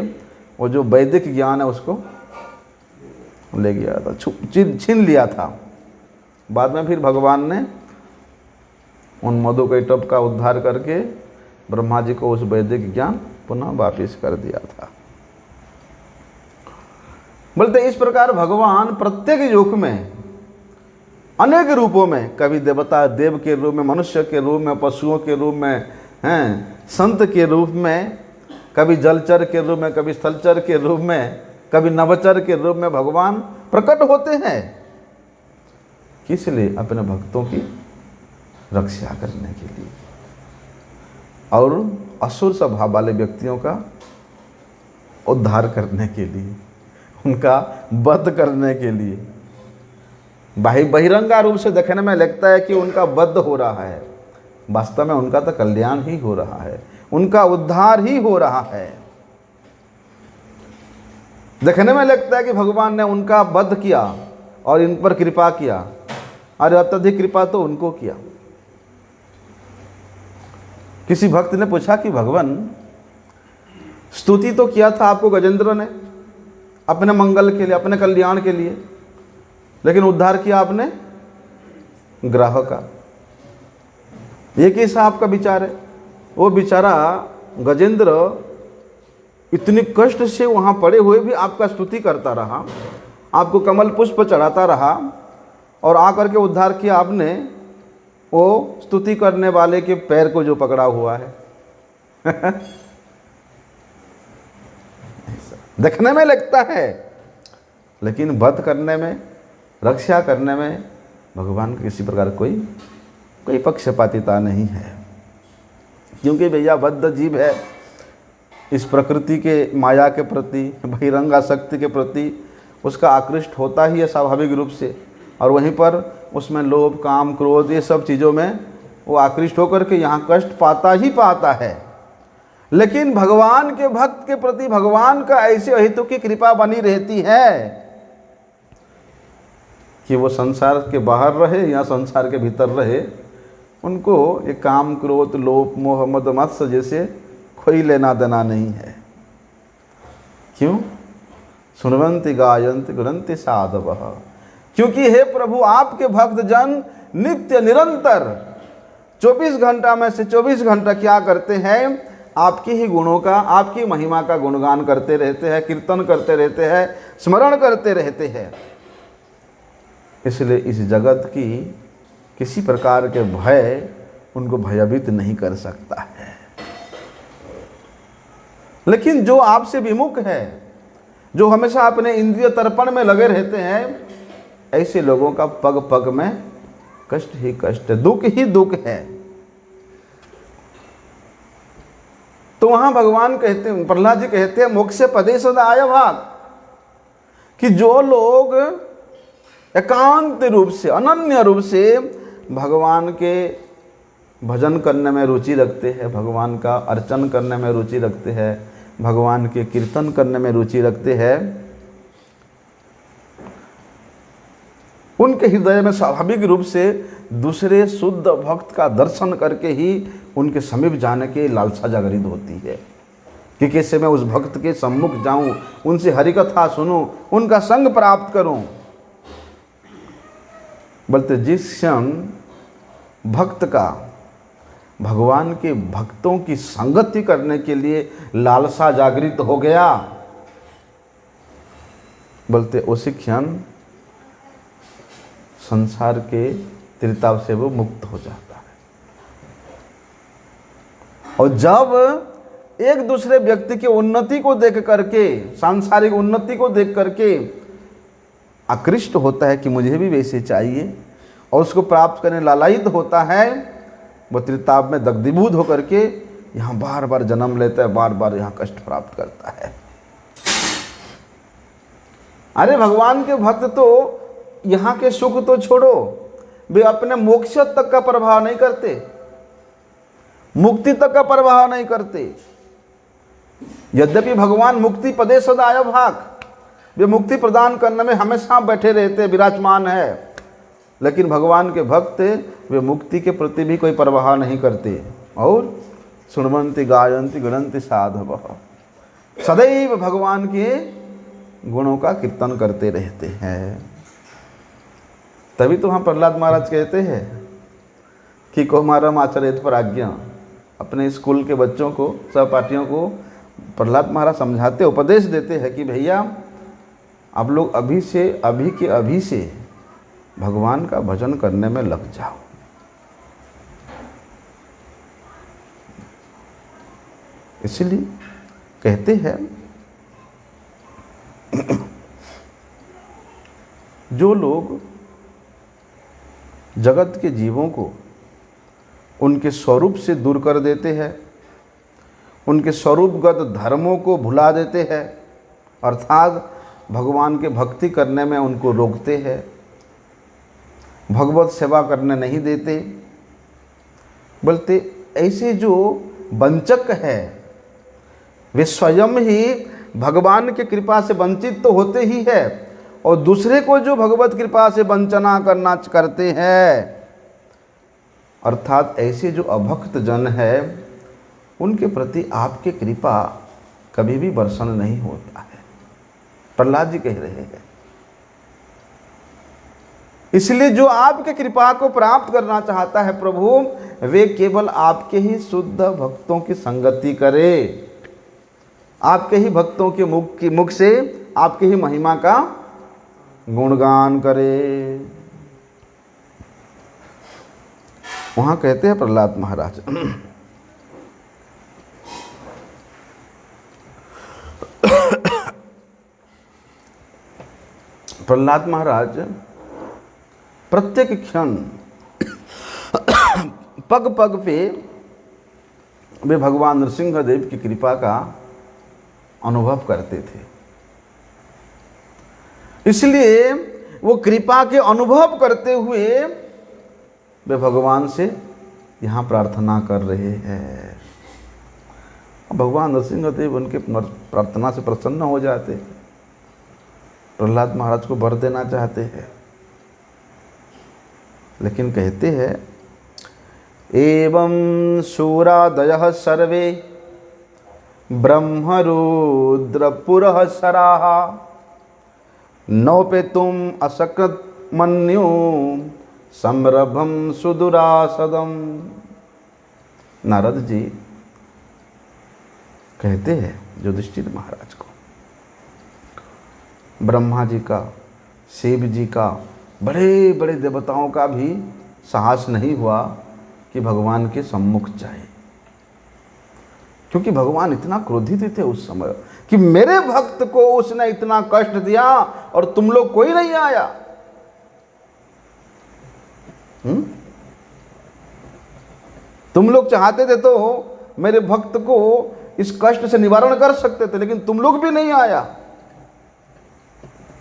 वो जो वैदिक ज्ञान है उसको ले गया था, छीन लिया था। बाद में फिर भगवान ने उन मधु कैटभ का उद्धार करके ब्रह्मा जी को उस वैदिक ज्ञान पुनः वापिस कर दिया था। बोलते इस प्रकार भगवान प्रत्येक युग में अनेक रूपों में, कभी देवता देव के रूप में, मनुष्य के रूप में, पशुओं के रूप में हैं, संत के रूप में, कभी जलचर के रूप में, कभी स्थलचर के रूप में, कभी नवचर के रूप में भगवान प्रकट होते हैं। किस लिए? अपने भक्तों की रक्षा करने के लिए और असुर स्वभाव वाले व्यक्तियों का उद्धार करने के लिए, उनका वध करने के लिए। बहिरंगा रूप से देखने में लगता है कि उनका वध हो रहा है, वास्तव में उनका तो कल्याण ही हो रहा है, उनका उद्धार ही हो रहा है। देखने में लगता है कि भगवान ने उनका वध किया और इन पर कृपा किया, और अत्यधिक कृपा तो उनको किया। किसी भक्त ने पूछा कि भगवान, स्तुति तो किया था आपको गजेंद्र ने अपने मंगल के लिए, अपने कल्याण के लिए, लेकिन उद्धार किया आपने ग्रह का। ये कैसा आपका विचार है? वो बेचारा गजेंद्र इतनी कष्ट से वहाँ पड़े हुए भी आपका स्तुति करता रहा, आपको कमल पुष्प चढ़ाता रहा, और आकर के उद्धार किया आपने वो स्तुति करने वाले के पैर को जो पकड़ा हुआ है। देखने में लगता है, लेकिन वध करने में, रक्षा करने में भगवान किसी प्रकार कोई पक्षपातिता नहीं है। क्योंकि भैया बद्ध जीव है, इस प्रकृति के माया के प्रति, बहिरंग आसक्ति के प्रति उसका आकृष्ट होता ही है स्वाभाविक रूप से, और वहीं पर उसमें लोभ काम क्रोध ये सब चीज़ों में वो आकृष्ट होकर के यहाँ कष्ट पाता ही पाता है। लेकिन भगवान के भक्त के प्रति भगवान का ऐसे अहितों की कृपा बनी रहती है कि वो संसार के बाहर रहे या संसार के भीतर रहे, उनको ये काम क्रोध लोभ मोह मद मत्सर्य जैसे कोई लेना देना नहीं है। क्यों? सुनवंति गायंति गुणंति साधवः, क्योंकि हे प्रभु आपके भक्त जन नित्य निरंतर 24 घंटा में से 24 घंटा क्या करते हैं? आपकी ही गुणों का, आपकी महिमा का गुणगान करते रहते हैं, कीर्तन करते रहते हैं, स्मरण करते रहते हैं। इसलिए इस जगत की किसी प्रकार के भय उनको भयभीत नहीं कर सकता है। लेकिन जो आपसे विमुख है, जो हमेशा अपने इंद्रिय तर्पण में लगे रहते हैं, ऐसे लोगों का पग पग में कष्ट ही कष्ट है, दुख ही दुख है। तो वहां भगवान कहते हैं, प्रहलाद जी कहते हैं, मोक्ष पदे सदा आय भाग, कि जो लोग एकांत रूप से अनन्य रूप से भगवान के भजन करने में रुचि रखते हैं, भगवान का अर्चन करने में रुचि रखते हैं, भगवान के कीर्तन करने में रुचि रखते हैं, उनके हृदय में स्वाभाविक रूप से दूसरे शुद्ध भक्त का दर्शन करके ही उनके समीप जाने की लालसा जागृत होती है कि कैसे मैं उस भक्त के सम्मुख जाऊं, उनसे हरिकथा सुनूं, उनका संग प्राप्त करूं। बोलते जिस क्षण भक्त का भगवान के भक्तों की संगति करने के लिए लालसा जागृत हो गया, बोलते उसी क्षण संसार के त्रिताप से वो मुक्त हो जाता है। और जब एक दूसरे व्यक्ति की उन्नति को देख करके, सांसारिक उन्नति को देख करके आकृष्ट होता है कि मुझे भी वैसे चाहिए, और उसको प्राप्त करने लालायित होता है, वो त्रिताप में दग्धीभूत होकर के यहाँ बार बार जन्म लेता है, बार बार यहाँ कष्ट प्राप्त करता है। अरे भगवान के भक्त तो यहाँ के सुख तो छोड़ो, वे अपने मोक्ष तक का प्रभाव नहीं करते, मुक्ति तक का प्रभाव नहीं करते। यद्यपि भगवान मुक्ति पदे सदा आय भाग, वे मुक्ति प्रदान करने में हमेशा बैठे रहते, विराजमान है, लेकिन भगवान के भक्त वे मुक्ति के प्रति भी कोई परवाह नहीं करते। और सुनवंति गायंति गुणंति साधवः, सदैव भगवान के गुणों का कीर्तन करते रहते हैं। तभी तो हम प्रहलाद महाराज कहते हैं कि कौमारम आचरेत प्राज्ञा, अपने स्कूल के बच्चों को, सहपाठियों को प्रहलाद महाराज समझाते, उपदेश देते हैं कि भैया आप लोग अभी से भगवान का भजन करने में लग जाओ। इसलिए कहते हैं जो लोग जगत के जीवों को उनके स्वरूप से दूर कर देते हैं, उनके स्वरूपगत धर्मों को भुला देते हैं, अर्थात भगवान के भक्ति करने में उनको रोकते हैं, भगवत सेवा करने नहीं देते, बोलते ऐसे जो वंचक है वे स्वयं ही भगवान की कृपा से वंचित तो होते ही है, और दूसरे को जो भगवत कृपा से वंचना करना करते हैं, अर्थात ऐसे जो अभक्त जन है उनके प्रति आपकी कृपा कभी भी वर्षण नहीं होता है। प्रहलाद जी कह रहे हैं। इसलिए जो आपके कृपा को प्राप्त करना चाहता है प्रभु, वे केवल आपके ही शुद्ध भक्तों की संगति करे, आपके ही भक्तों के मुख से आपकी ही महिमा का गुणगान करे। वहां कहते हैं प्रहलाद महाराज, प्रहलाद महाराज प्रत्येक क्षण पग पग पे वे भगवान नृसिंहदेव की कृपा का अनुभव करते थे। इसलिए वो कृपा के अनुभव करते हुए वे भगवान से यहाँ प्रार्थना कर रहे हैं। भगवान नृसिंहदेव उनके प्रार्थना से प्रसन्न हो जाते हैं, प्रहलाद महाराज को वर देना चाहते हैं, लेकिन कहते हैं एवं शूरादयः सर्वे ब्रह्मरुद्रपुरःसराः नौपेतुम् अशक्रत् मन्यु संरभम सुदुरासदम। नारद जी कहते हैं युधिष्ठिर महाराज को, ब्रह्मा जी का, शिव जी का, बड़े बड़े देवताओं का भी साहस नहीं हुआ कि भगवान के सम्मुख जाए, क्योंकि भगवान इतना क्रोधित थे उस समय कि मेरे भक्त को उसने इतना कष्ट दिया और तुम लोग कोई नहीं आया। तुम लोग चाहते थे तो मेरे भक्त को इस कष्ट से निवारण कर सकते थे, लेकिन तुम लोग भी नहीं आया,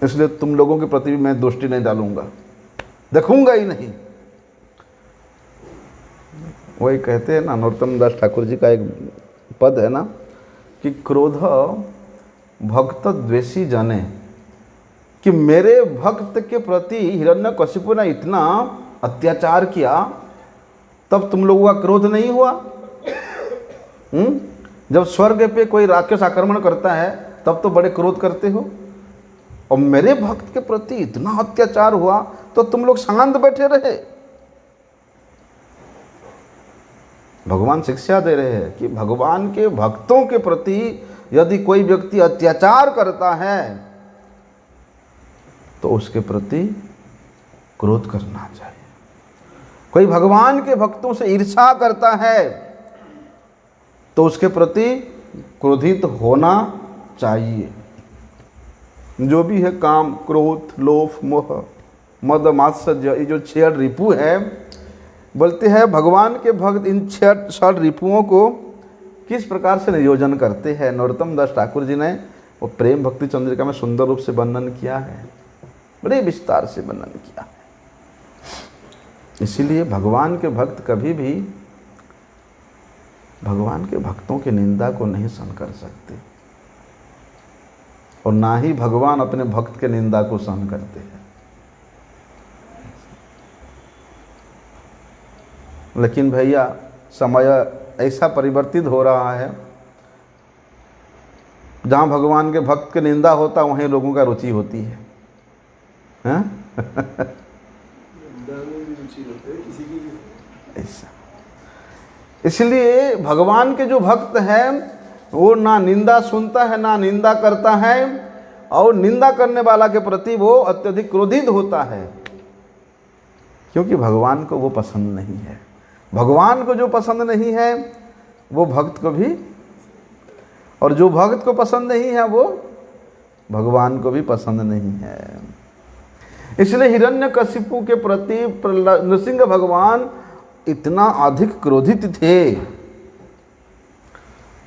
इसलिए तुम लोगों के प्रति भी मैं दोष्टि नहीं डालूंगा, देखूंगा ही नहीं। वही कहते हैं ना, नरोत्तम दास ठाकुर जी का एक पद है ना कि क्रोध भक्त द्वेषी जने, कि मेरे भक्त के प्रति हिरण्यकशिपु ने इतना अत्याचार किया, तब तुम लोगों का क्रोध नहीं हुआ? जब स्वर्ग पे कोई राक्षस आक्रमण करता है तब तो बड़े क्रोध करते हो, और मेरे भक्त के प्रति इतना अत्याचार हुआ तो तुम लोग शांत बैठे रहे। भगवान शिक्षा दे रहे हैं कि भगवान के भक्तों के प्रति यदि कोई व्यक्ति अत्याचार करता है तो उसके प्रति क्रोध करना चाहिए। कोई भगवान के भक्तों से ईर्ष्या करता है तो उसके प्रति क्रोधित होना चाहिए। जो भी है काम, क्रोध, लोभ, मोह, मद, मात्सर्य, ये जो 6 रिपु है, बोलते हैं भगवान के भक्त इन 6 रिपुओं को किस प्रकार से नियोजन करते हैं। नरोत्तम दास ठाकुर जी ने वो प्रेम भक्ति चंद्रिका में सुंदर रूप से वर्णन किया है, बड़े विस्तार से वर्णन किया है। इसीलिए भगवान के भक्त कभी भी भगवान के भक्तों की निंदा को नहीं सहन कर सकते, और ना ही भगवान अपने भक्त के निंदा को सहन करते हैं। लेकिन भैया समय ऐसा परिवर्तित हो रहा है, जहाँ भगवान के भक्त की निंदा होता वहीं लोगों का रुचि होती है, ऐसा। इसलिए भगवान के जो भक्त हैं वो ना निंदा सुनता है ना निंदा करता है, और निंदा करने वाला के प्रति वो अत्यधिक क्रोधित होता है, क्योंकि भगवान को वो पसंद नहीं है। भगवान को जो पसंद नहीं है वो भक्त को भी, और जो भक्त को पसंद नहीं है वो भगवान को भी पसंद नहीं है। इसलिए हिरण्यकशिपु के प्रति नृसिंह भगवान इतना अधिक क्रोधित थे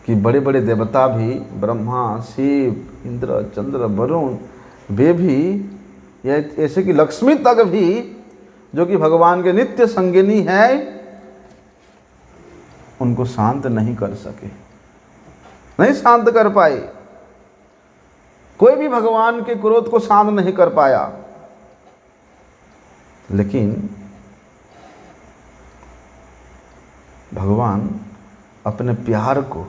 कि बड़े बड़े देवता भी, ब्रह्मा, शिव, इंद्र, चंद्र, वरुण, वे भी, या ऐसे कि लक्ष्मी तक भी, जो कि भगवान के नित्य संगिनी है, उनको शांत नहीं कर सके, नहीं शांत कर पाए। कोई भी भगवान के क्रोध को शांत नहीं कर पाया। लेकिन भगवान अपने प्यार को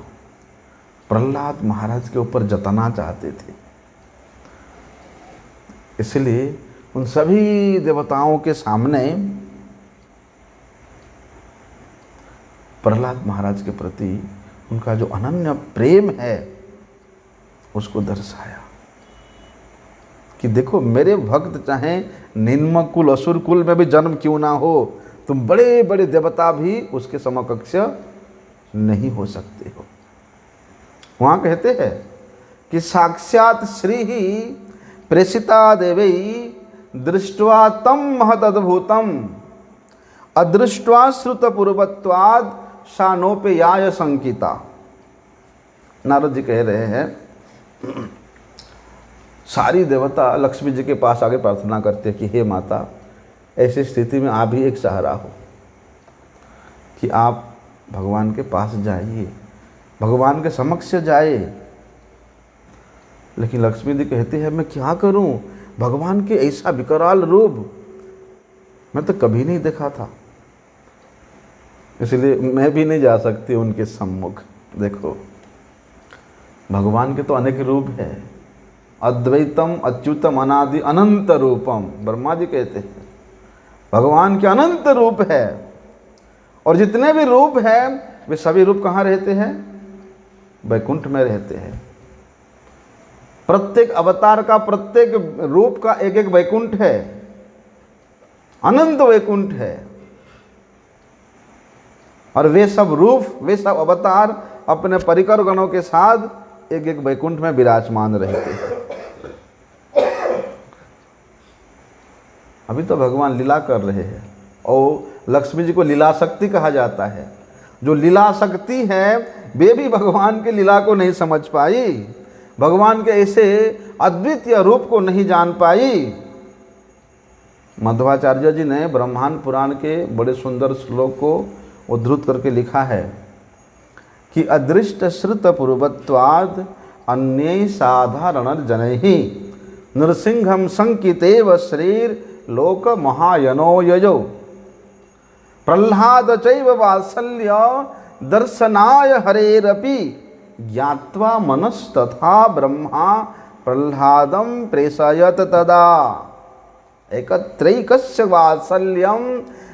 प्रहलाद महाराज के ऊपर जताना चाहते थे, इसलिए उन सभी देवताओं के सामने प्रहलाद महाराज के प्रति उनका जो अनन्य प्रेम है उसको दर्शाया कि देखो, मेरे भक्त चाहे निम्न कुल असुर कुल में भी जन्म क्यों ना हो, तुम बड़े बड़े देवता भी उसके समकक्ष नहीं हो सकते हो। वहाँ कहते हैं कि साक्षात श्री ही प्रेषिता देवी दृष्ट्वा तम महदद्भुतम अदृष्ट्वा श्रुतपूर्वत्वाद शानोपयाय संकिता। नारद जी कह रहे हैं सारी देवता लक्ष्मी जी के पास आगे प्रार्थना करते हैं कि हे माता, ऐसी स्थिति में आप ही एक सहारा हो कि आप भगवान के पास जाइए, भगवान के समक्ष जाए। लेकिन लक्ष्मी जी कहती है मैं क्या करूं, भगवान के ऐसा विकराल रूप मैं तो कभी नहीं देखा था, इसलिए मैं भी नहीं जा सकती उनके सम्मुख। देखो भगवान के तो अनेक रूप है, अद्वैतम अच्युतम अनादि अनंत रूपम। ब्रह्मा जी कहते हैं भगवान के अनंत रूप है, और जितने भी रूप है वे सभी रूप कहाँ रहते हैं? वैकुंठ में रहते हैं। प्रत्येक अवतार का, प्रत्येक रूप का एक एक वैकुंठ है, अनंत वैकुंठ है। और वे सब रूप, वे सब अवतार अपने परिकर गणों के साथ एक एक वैकुंठ में विराजमान रहते हैं। अभी तो भगवान लीला कर रहे हैं, और लक्ष्मी जी को लीला शक्ति कहा जाता है। जो लीला शक्ति है वे भी भगवान के लीला को नहीं समझ पाई, भगवान के ऐसे अद्वितीय रूप को नहीं जान पाई। मध्वाचार्य जी ने ब्रह्मांड पुराण के बड़े सुंदर श्लोक को उद्धृत करके लिखा है कि अदृष्ट श्रुत पूर्वत्वाद अन्य साधारण जनैहि नृसिंहम संकितेव श्रीर लोक महायनो यजो प्रह्लाद चैव वात्सल्य दर्शनाय हरेरपि ज्ञात्वा मनस्तथा ब्रह्मा प्रह्लादं प्रेषयत तदा एकत्रैकस्य वात्सल्यं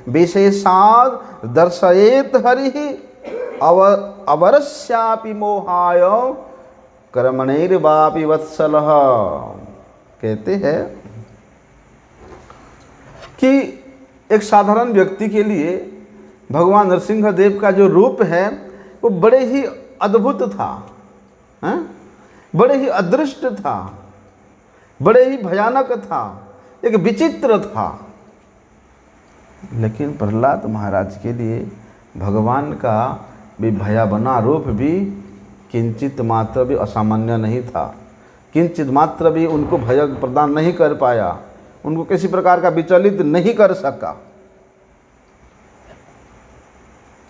विशेषाद् दर्शयेत हरिः अवरस्यापि मोहाय कर्मणैर्वापि वत्सलः। कहते हैं कि एक साधारण व्यक्ति के लिए भगवान नरसिंह देव का जो रूप है वो बड़े ही अद्भुत था, बड़े ही अदृष्ट था, बड़े ही भयानक था, एक विचित्र था। लेकिन प्रहलाद महाराज के लिए भगवान का भी भयावना रूप भी किंचित मात्र भी असामान्य नहीं था, किंचित मात्र भी उनको भय प्रदान नहीं कर पाया, उनको किसी प्रकार का विचलित नहीं कर सका।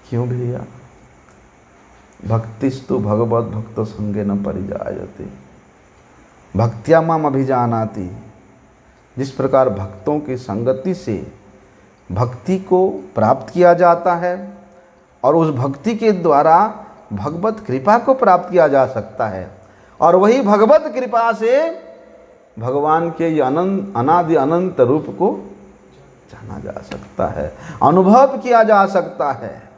क्यों भैया? भक्तिस्तु भगवत भक्त संगे न परिजायते भक्त्या माम अभिजानाति। जिस प्रकार भक्तों की संगति से भक्ति को प्राप्त किया जाता है और उस भक्ति के द्वारा भगवत कृपा को प्राप्त किया जा सकता है, और वही भगवत कृपा से भगवान के ये अनंत अनादि अनंत रूप को जाना जा सकता है, अनुभव किया जा सकता है।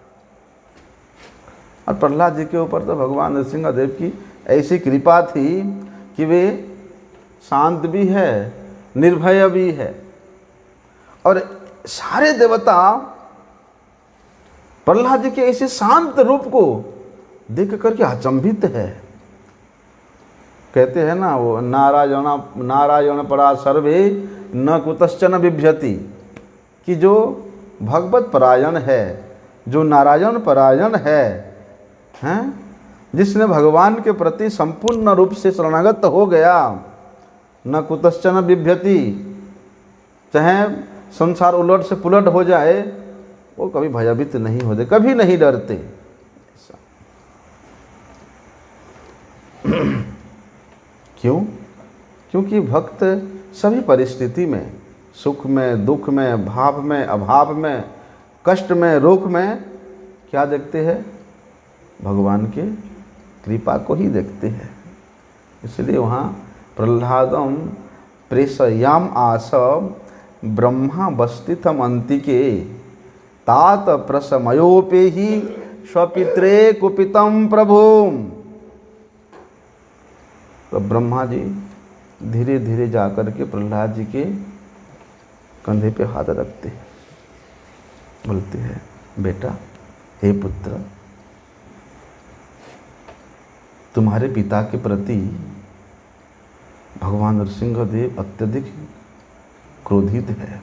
और प्रहलाद जी के ऊपर तो भगवान नरसिंह देव की ऐसी कृपा थी कि वे शांत भी है, निर्भय भी है, और सारे देवता प्रहलाद जी के ऐसे शांत रूप को देख करके अचंभित है। कहते हैं ना वो नारायण परा सर्वे न कुतश्चन बिभ्यति, कि जो भगवत परायण है, जो नारायण परायण है, जिसने भगवान के प्रति संपूर्ण रूप से शरणागत हो गया, न कुतश्चन बिभ्यति, चाहे संसार उलट से पुलट हो जाए वो कभी भयभीत नहीं होते, कभी नहीं डरते। क्यों? क्योंकि भक्त सभी परिस्थिति में, सुख में, दुख में, भाव में, अभाव में, कष्ट में, रोग में क्या देखते हैं? भगवान के कृपा को ही देखते हैं। इसलिए वहाँ प्रह्लादम प्रेषयाम आस ब्रह्मा बस्तिथम अंतिके तात प्रसमयोपे ही स्वपित्रे कुपितम प्रभु। तो ब्रह्मा जी धीरे धीरे जाकर के प्रहलाद जी के कंधे पे हाथ रखते हैं, बोलते हैं बेटा, हे पुत्र, तुम्हारे पिता के प्रति भगवान नरसिंह देव अत्यधिक क्रोधित है।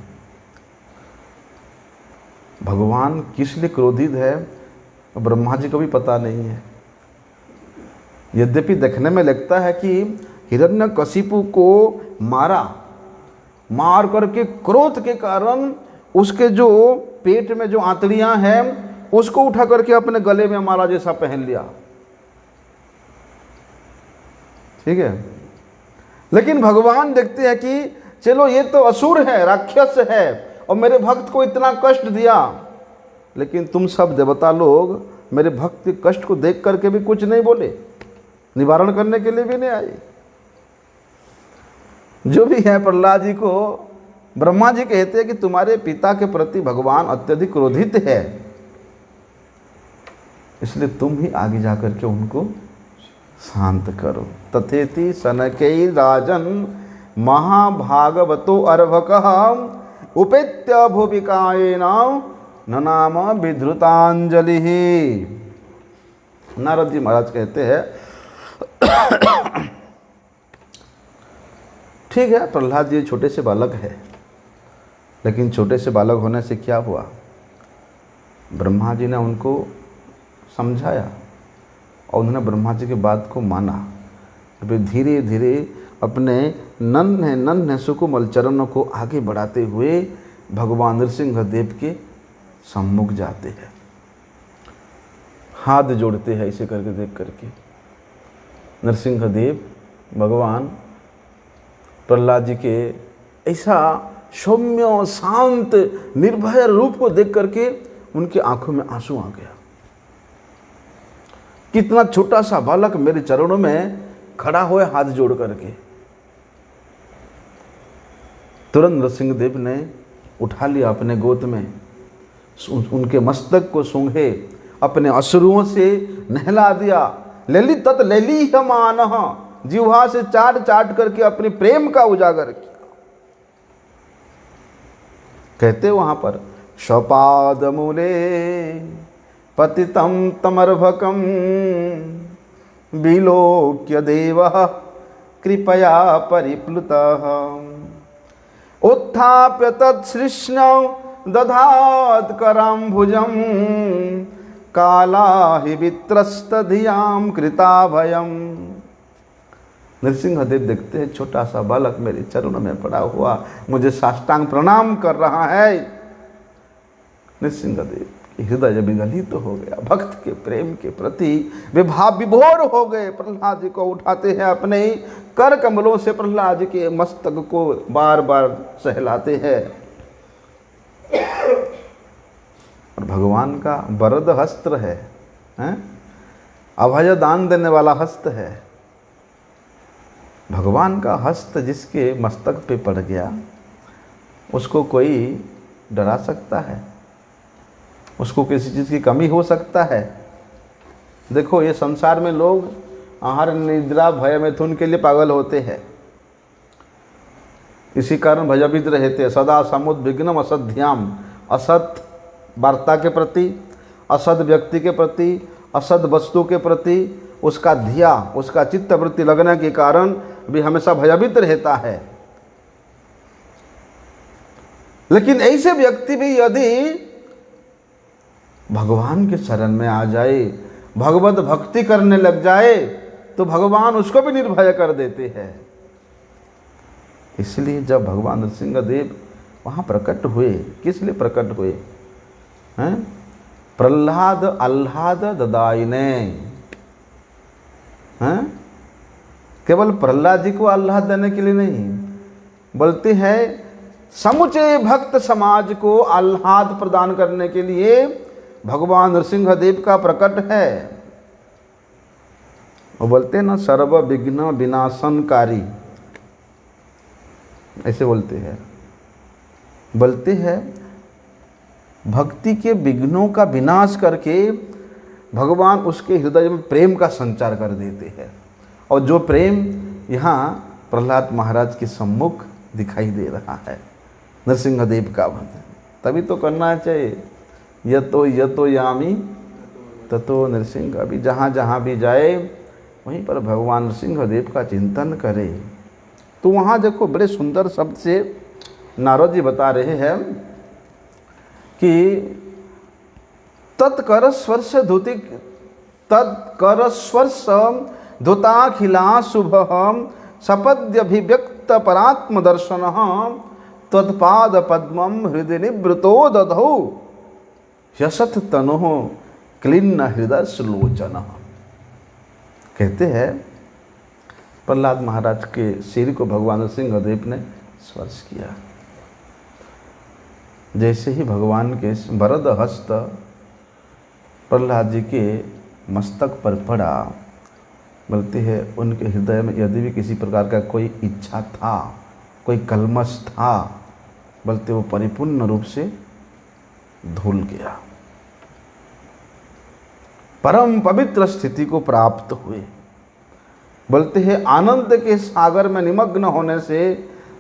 भगवान किस लिए क्रोधित है? और ब्रह्मा जी को भी पता नहीं है। यद्यपि देखने में लगता है कि हिरण्यकशिपु को मार करके क्रोध के कारण उसके जो पेट में जो आंतड़ियां हैं उसको उठा करके अपने गले में माला जैसा पहन लिया, ठीक है। लेकिन भगवान देखते हैं कि चलो ये तो असुर है, राक्षस है और मेरे भक्त को इतना कष्ट दिया, लेकिन तुम सब देवता लोग मेरे भक्त के कष्ट को देख करके भी कुछ नहीं बोले, निवारण करने के लिए भी नहीं आए। जो भी है, प्रहलाद जी को ब्रह्मा जी कहते हैं कि तुम्हारे पिता के प्रति भगवान अत्यधिक क्रोधित है, इसलिए तुम ही आगे जाकर के उनको शांत करो। तथेति सनकै राजन महाभागवतो अर्भकः उपेत्य भूपिकायेन ननाम विधृतांजलि। नारद जी महाराज कहते हैं ठीक है, प्रहलाद जी छोटे से बालक है, लेकिन छोटे से बालक होने से क्या हुआ, ब्रह्मा जी ने उनको समझाया और उन्होंने ब्रह्मा जी की बात को माना। फिर धीरे धीरे अपने नन्हे नन्हे सुकुमल चरणों को आगे बढ़ाते हुए भगवान नृसिंह देव के सम्मुख जाते हैं, हाथ जोड़ते हैं ऐसे करके देख करके। नृसिंह देव भगवान प्रहलाद जी के ऐसा सौम्य शांत निर्भय रूप को देख करके उनकी आंखों में आंसू आ गया। कितना छोटा सा बालक मेरे चरणों में खड़ा हुए हाथ जोड़ करके। तुरंत नृसिंह देव ने उठा लिया अपने गोद में, उनके मस्तक को सूंघे, अपने अश्रुओं से नहला दिया। ललित तत् ललीयमानः, जिह्वा से चाट चाट करके अपने प्रेम का उजागर किया। कहते वहां पर स्वपाद मूले पतितं तमर्भकं विलोक्य देवः कृपया परिप्लुतः उत्थाप्य तत्सृष्णौ दधात् कराम्भुजं कालाहि वित्रस्तधियां कृताभयं। नृसिंहदेव देखते हैं छोटा सा बालक मेरे चरणों में पड़ा हुआ मुझे साष्टांग प्रणाम कर रहा है। नृसिंहदेव की हृदय विगलित हो गया, भक्त के प्रेम के प्रति वे भाव विभोर हो गए। प्रहलाद जी को उठाते हैं, अपने ही कर कमलों से प्रहलाद जी के मस्तक को बार बार सहलाते हैं। और भगवान का वरद हस्त्र है, अभय दान देने वाला हस्त है। भगवान का हस्त जिसके मस्तक पे पड़ गया उसको कोई डरा सकता है? उसको किसी चीज़ की कमी हो सकता है? देखो, ये संसार में लोग आहार निद्रा भय मैथुन के लिए पागल होते हैं, इसी कारण भयभीत रहते हैं। सदा समुद्विग्नम असध्याम, असत वार्ता के प्रति, असद व्यक्ति के प्रति, असद वस्तु के प्रति उसका धिया, उसका चित्तवृत्ति लगने के कारण भी हमेशा भयभीत रहता है। लेकिन ऐसे व्यक्ति भी यदि भगवान के शरण में आ जाए, भगवत भक्ति करने लग जाए, तो भगवान उसको भी निर्भय कर देते हैं। इसलिए जब भगवान नृसिंहदेव वहाँ प्रकट हुए, किस लिए प्रकट हुए हैं? प्रहलाद आह्लाद ददायिने, हैं? केवल प्रहलाद जी को आह्लाद देने के लिए नहीं, बोलते हैं समुचे भक्त समाज को आह्लाद प्रदान करने के लिए भगवान नृसिंहदेव का प्रकट है। वो बोलते हैं ना, सर्व विघ्न विनाशनकारी, ऐसे बोलते हैं। बोलते हैं भक्ति के विघ्नों का विनाश करके भगवान उसके हृदय में प्रेम का संचार कर देते हैं। और जो प्रेम यहाँ प्रहलाद महाराज के सम्मुख दिखाई दे रहा है, नृसिंहदेव का भजन तभी तो करना चाहिए। यतो यामी ततो नृसिंह, अभी जहाँ जहाँ भी जाए वहीं पर भगवान नृसिंहदेव का चिंतन करे। तो वहाँ देखो बड़े सुंदर शब्द से नारद जी बता रहे हैं कि तत्कर स्वर्श धुताखिला शुभम सपद्यभिव्यक्त परात्म दर्शन तत्पाद पद्मम हृदय निवृतो दधौ यशथ तनु क्लिन्न हृदय सुलोचन। कहते हैं प्रहलाद महाराज के सिर को भगवान सिंहदेव ने स्पर्श किया। जैसे ही भगवान के वरद हस्त प्रहलाद जी के मस्तक पर पड़ा, बोलते हैं उनके हृदय में यदि भी किसी प्रकार का कोई इच्छा था, कोई कलमश था, बोलते वो परिपूर्ण रूप से धुल गया, परम पवित्र स्थिति को प्राप्त हुए। बोलते हैं आनंद के सागर में निमग्न होने से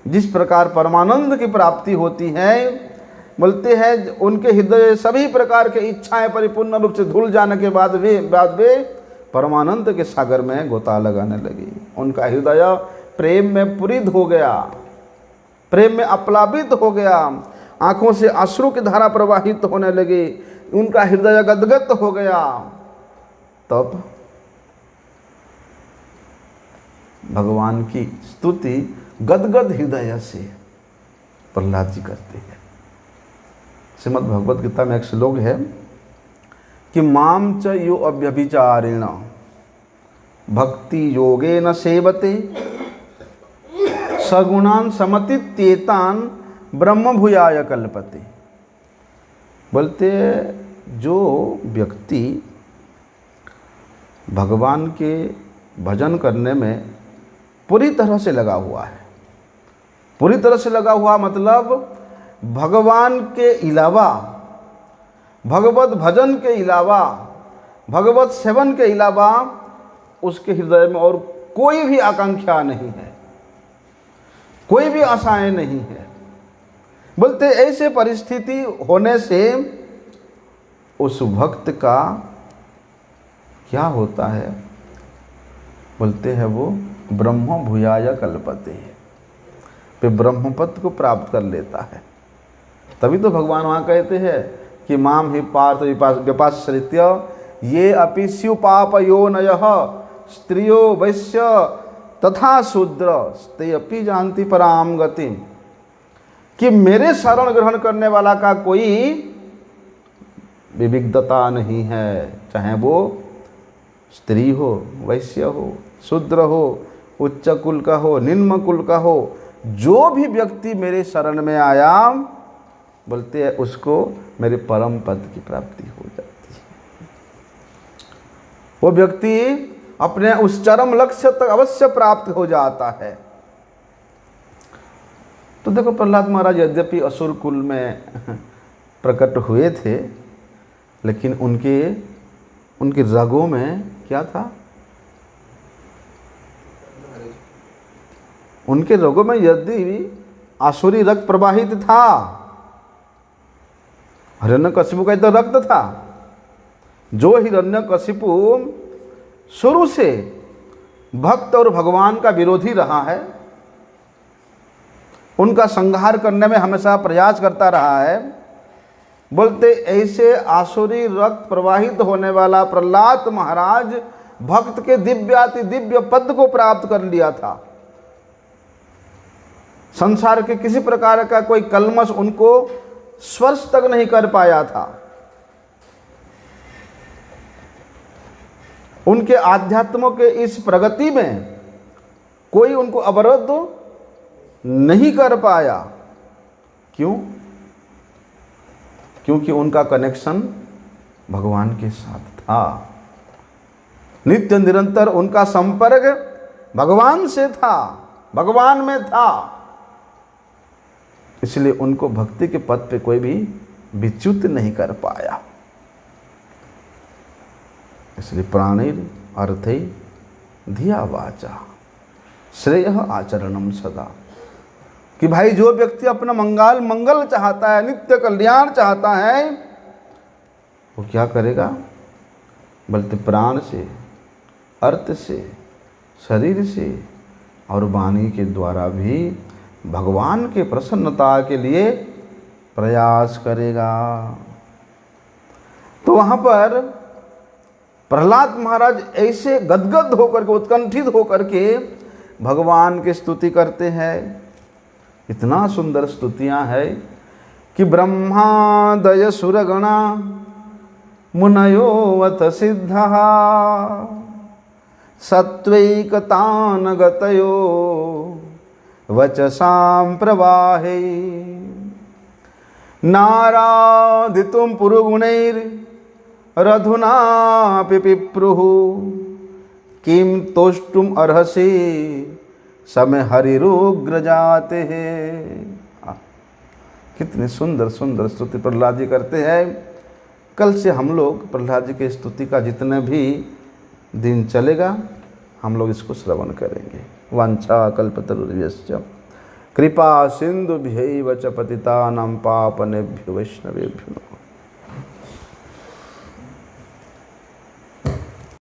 जिस प्रकार परमानंद की प्राप्ति होती है, बोलते हैं उनके हृदय सभी प्रकार के इच्छाएं परिपूर्ण रूप से धुल जाने के बाद वे परमानंद के सागर में गोता लगाने लगी। उनका हृदय प्रेम में पूरित हो गया, प्रेम में आप्लावित हो गया, आंखों से अश्रु की धारा प्रवाहित होने लगी, उनका हृदय गदगद हो गया। तब भगवान की स्तुति गदगद हृदय से प्रहलाद जी करते हैं। श्रीमद् भगवद गीता में एक श्लोक है कि माम च यो अव्यभिचारेण भक्ति योगेन सेवते सगुणान समतित्येतान ब्रह्म भूयाय कल्पते। बोलते जो व्यक्ति भगवान के भजन करने में पूरी तरह से लगा हुआ है, पूरी तरह से लगा हुआ मतलब भगवान के अलावा, भगवत भजन के अलावा, भगवत सेवन के अलावा उसके हृदय में और कोई भी आकांक्षा नहीं है, कोई भी आशाएं नहीं है। बोलते ऐसे परिस्थिति होने से उस भक्त का क्या होता है, बोलते हैं वो ब्रह्म भूयाय कल्पते है, वे ब्रह्मपद को प्राप्त कर लेता है। तभी तो भगवान वहाँ कहते हैं कि माम ही पार्थ व्यपाश्रित्य ये अपि स्यु पापयोनयः स्त्रियो वैश्य तथा शूद्र ते अपि जानति पराम गतिम। कि मेरे शरण ग्रहण करने वाला का कोई विविधता नहीं है, चाहे वो स्त्री हो, वैश्य हो, शूद्र हो, उच्च कुल का हो, निम्न कुल का हो, जो भी व्यक्ति मेरे शरण में आया, बोलते हैं उसको मेरे परम पद की प्राप्ति हो जाती है। वो व्यक्ति अपने उस चरम लक्ष्य तक अवश्य प्राप्त हो जाता है। तो देखो प्रहलाद महाराज यद्यपि असुर कुल में प्रकट हुए थे, लेकिन उनके रगों में क्या था, उनके रगों में यदि आसुरी रक्त प्रवाहित था, हिरण्यकशिपु का तो रक्त था। जो हिरण्यकशिपु शुरू से भक्त और भगवान का विरोधी रहा है, उनका संहार करने में हमेशा प्रयास करता रहा है, बोलते ऐसे आसुरी रक्त प्रवाहित होने वाला प्रहलाद महाराज भक्त के दिव्याति दिव्य पद को प्राप्त कर लिया था। संसार के किसी प्रकार का कोई कलमश उनको स्पर्श तक नहीं कर पाया था। उनके आध्यात्म के इस प्रगति में कोई उनको अवरोध नहीं कर पाया। क्यों? क्योंकि उनका कनेक्शन भगवान के साथ था, नित्य निरंतर उनका संपर्क भगवान से था, भगवान में था। इसलिए उनको भक्ति के पद पे कोई भी विच्युत नहीं कर पाया। इसलिए प्राणिर अर्थे धिया वाचा श्रेय आचरणम सदा। कि भाई जो व्यक्ति अपना मंगल चाहता है, नित्य कल्याण चाहता है, वो क्या करेगा, बोलते प्राण से, अर्थ से, शरीर से और वाणी के द्वारा भी भगवान के प्रसन्नता के लिए प्रयास करेगा। तो वहाँ पर प्रहलाद महाराज ऐसे गदगद होकर के, उत्कंठित होकर के भगवान की स्तुति करते हैं। इतना सुंदर स्तुतियाँ है कि ब्रह्मादय सुरगणा मुनयो अथ सिद्धः सत्वैकतान गतयो वचसां प्रवाहे नाराधितुं पुरुगुणैरधुनापि पिप्रुः किं तोष्टुम अर्हसि समय हरिरुग्र जाते हैं। कितनी सुंदर सुंदर स्तुति प्रहलाद जी करते हैं। कल से हम लोग प्रहलाद जी की स्तुति का जितने भी दिन चलेगा हम लोग इसको श्रवण करेंगे। वांछा कल्पतरुभ्यश्च कृपा सिंधुभ्यैव च पतितानां पावनेभ्यो वैष्णवेभ्यो नमः।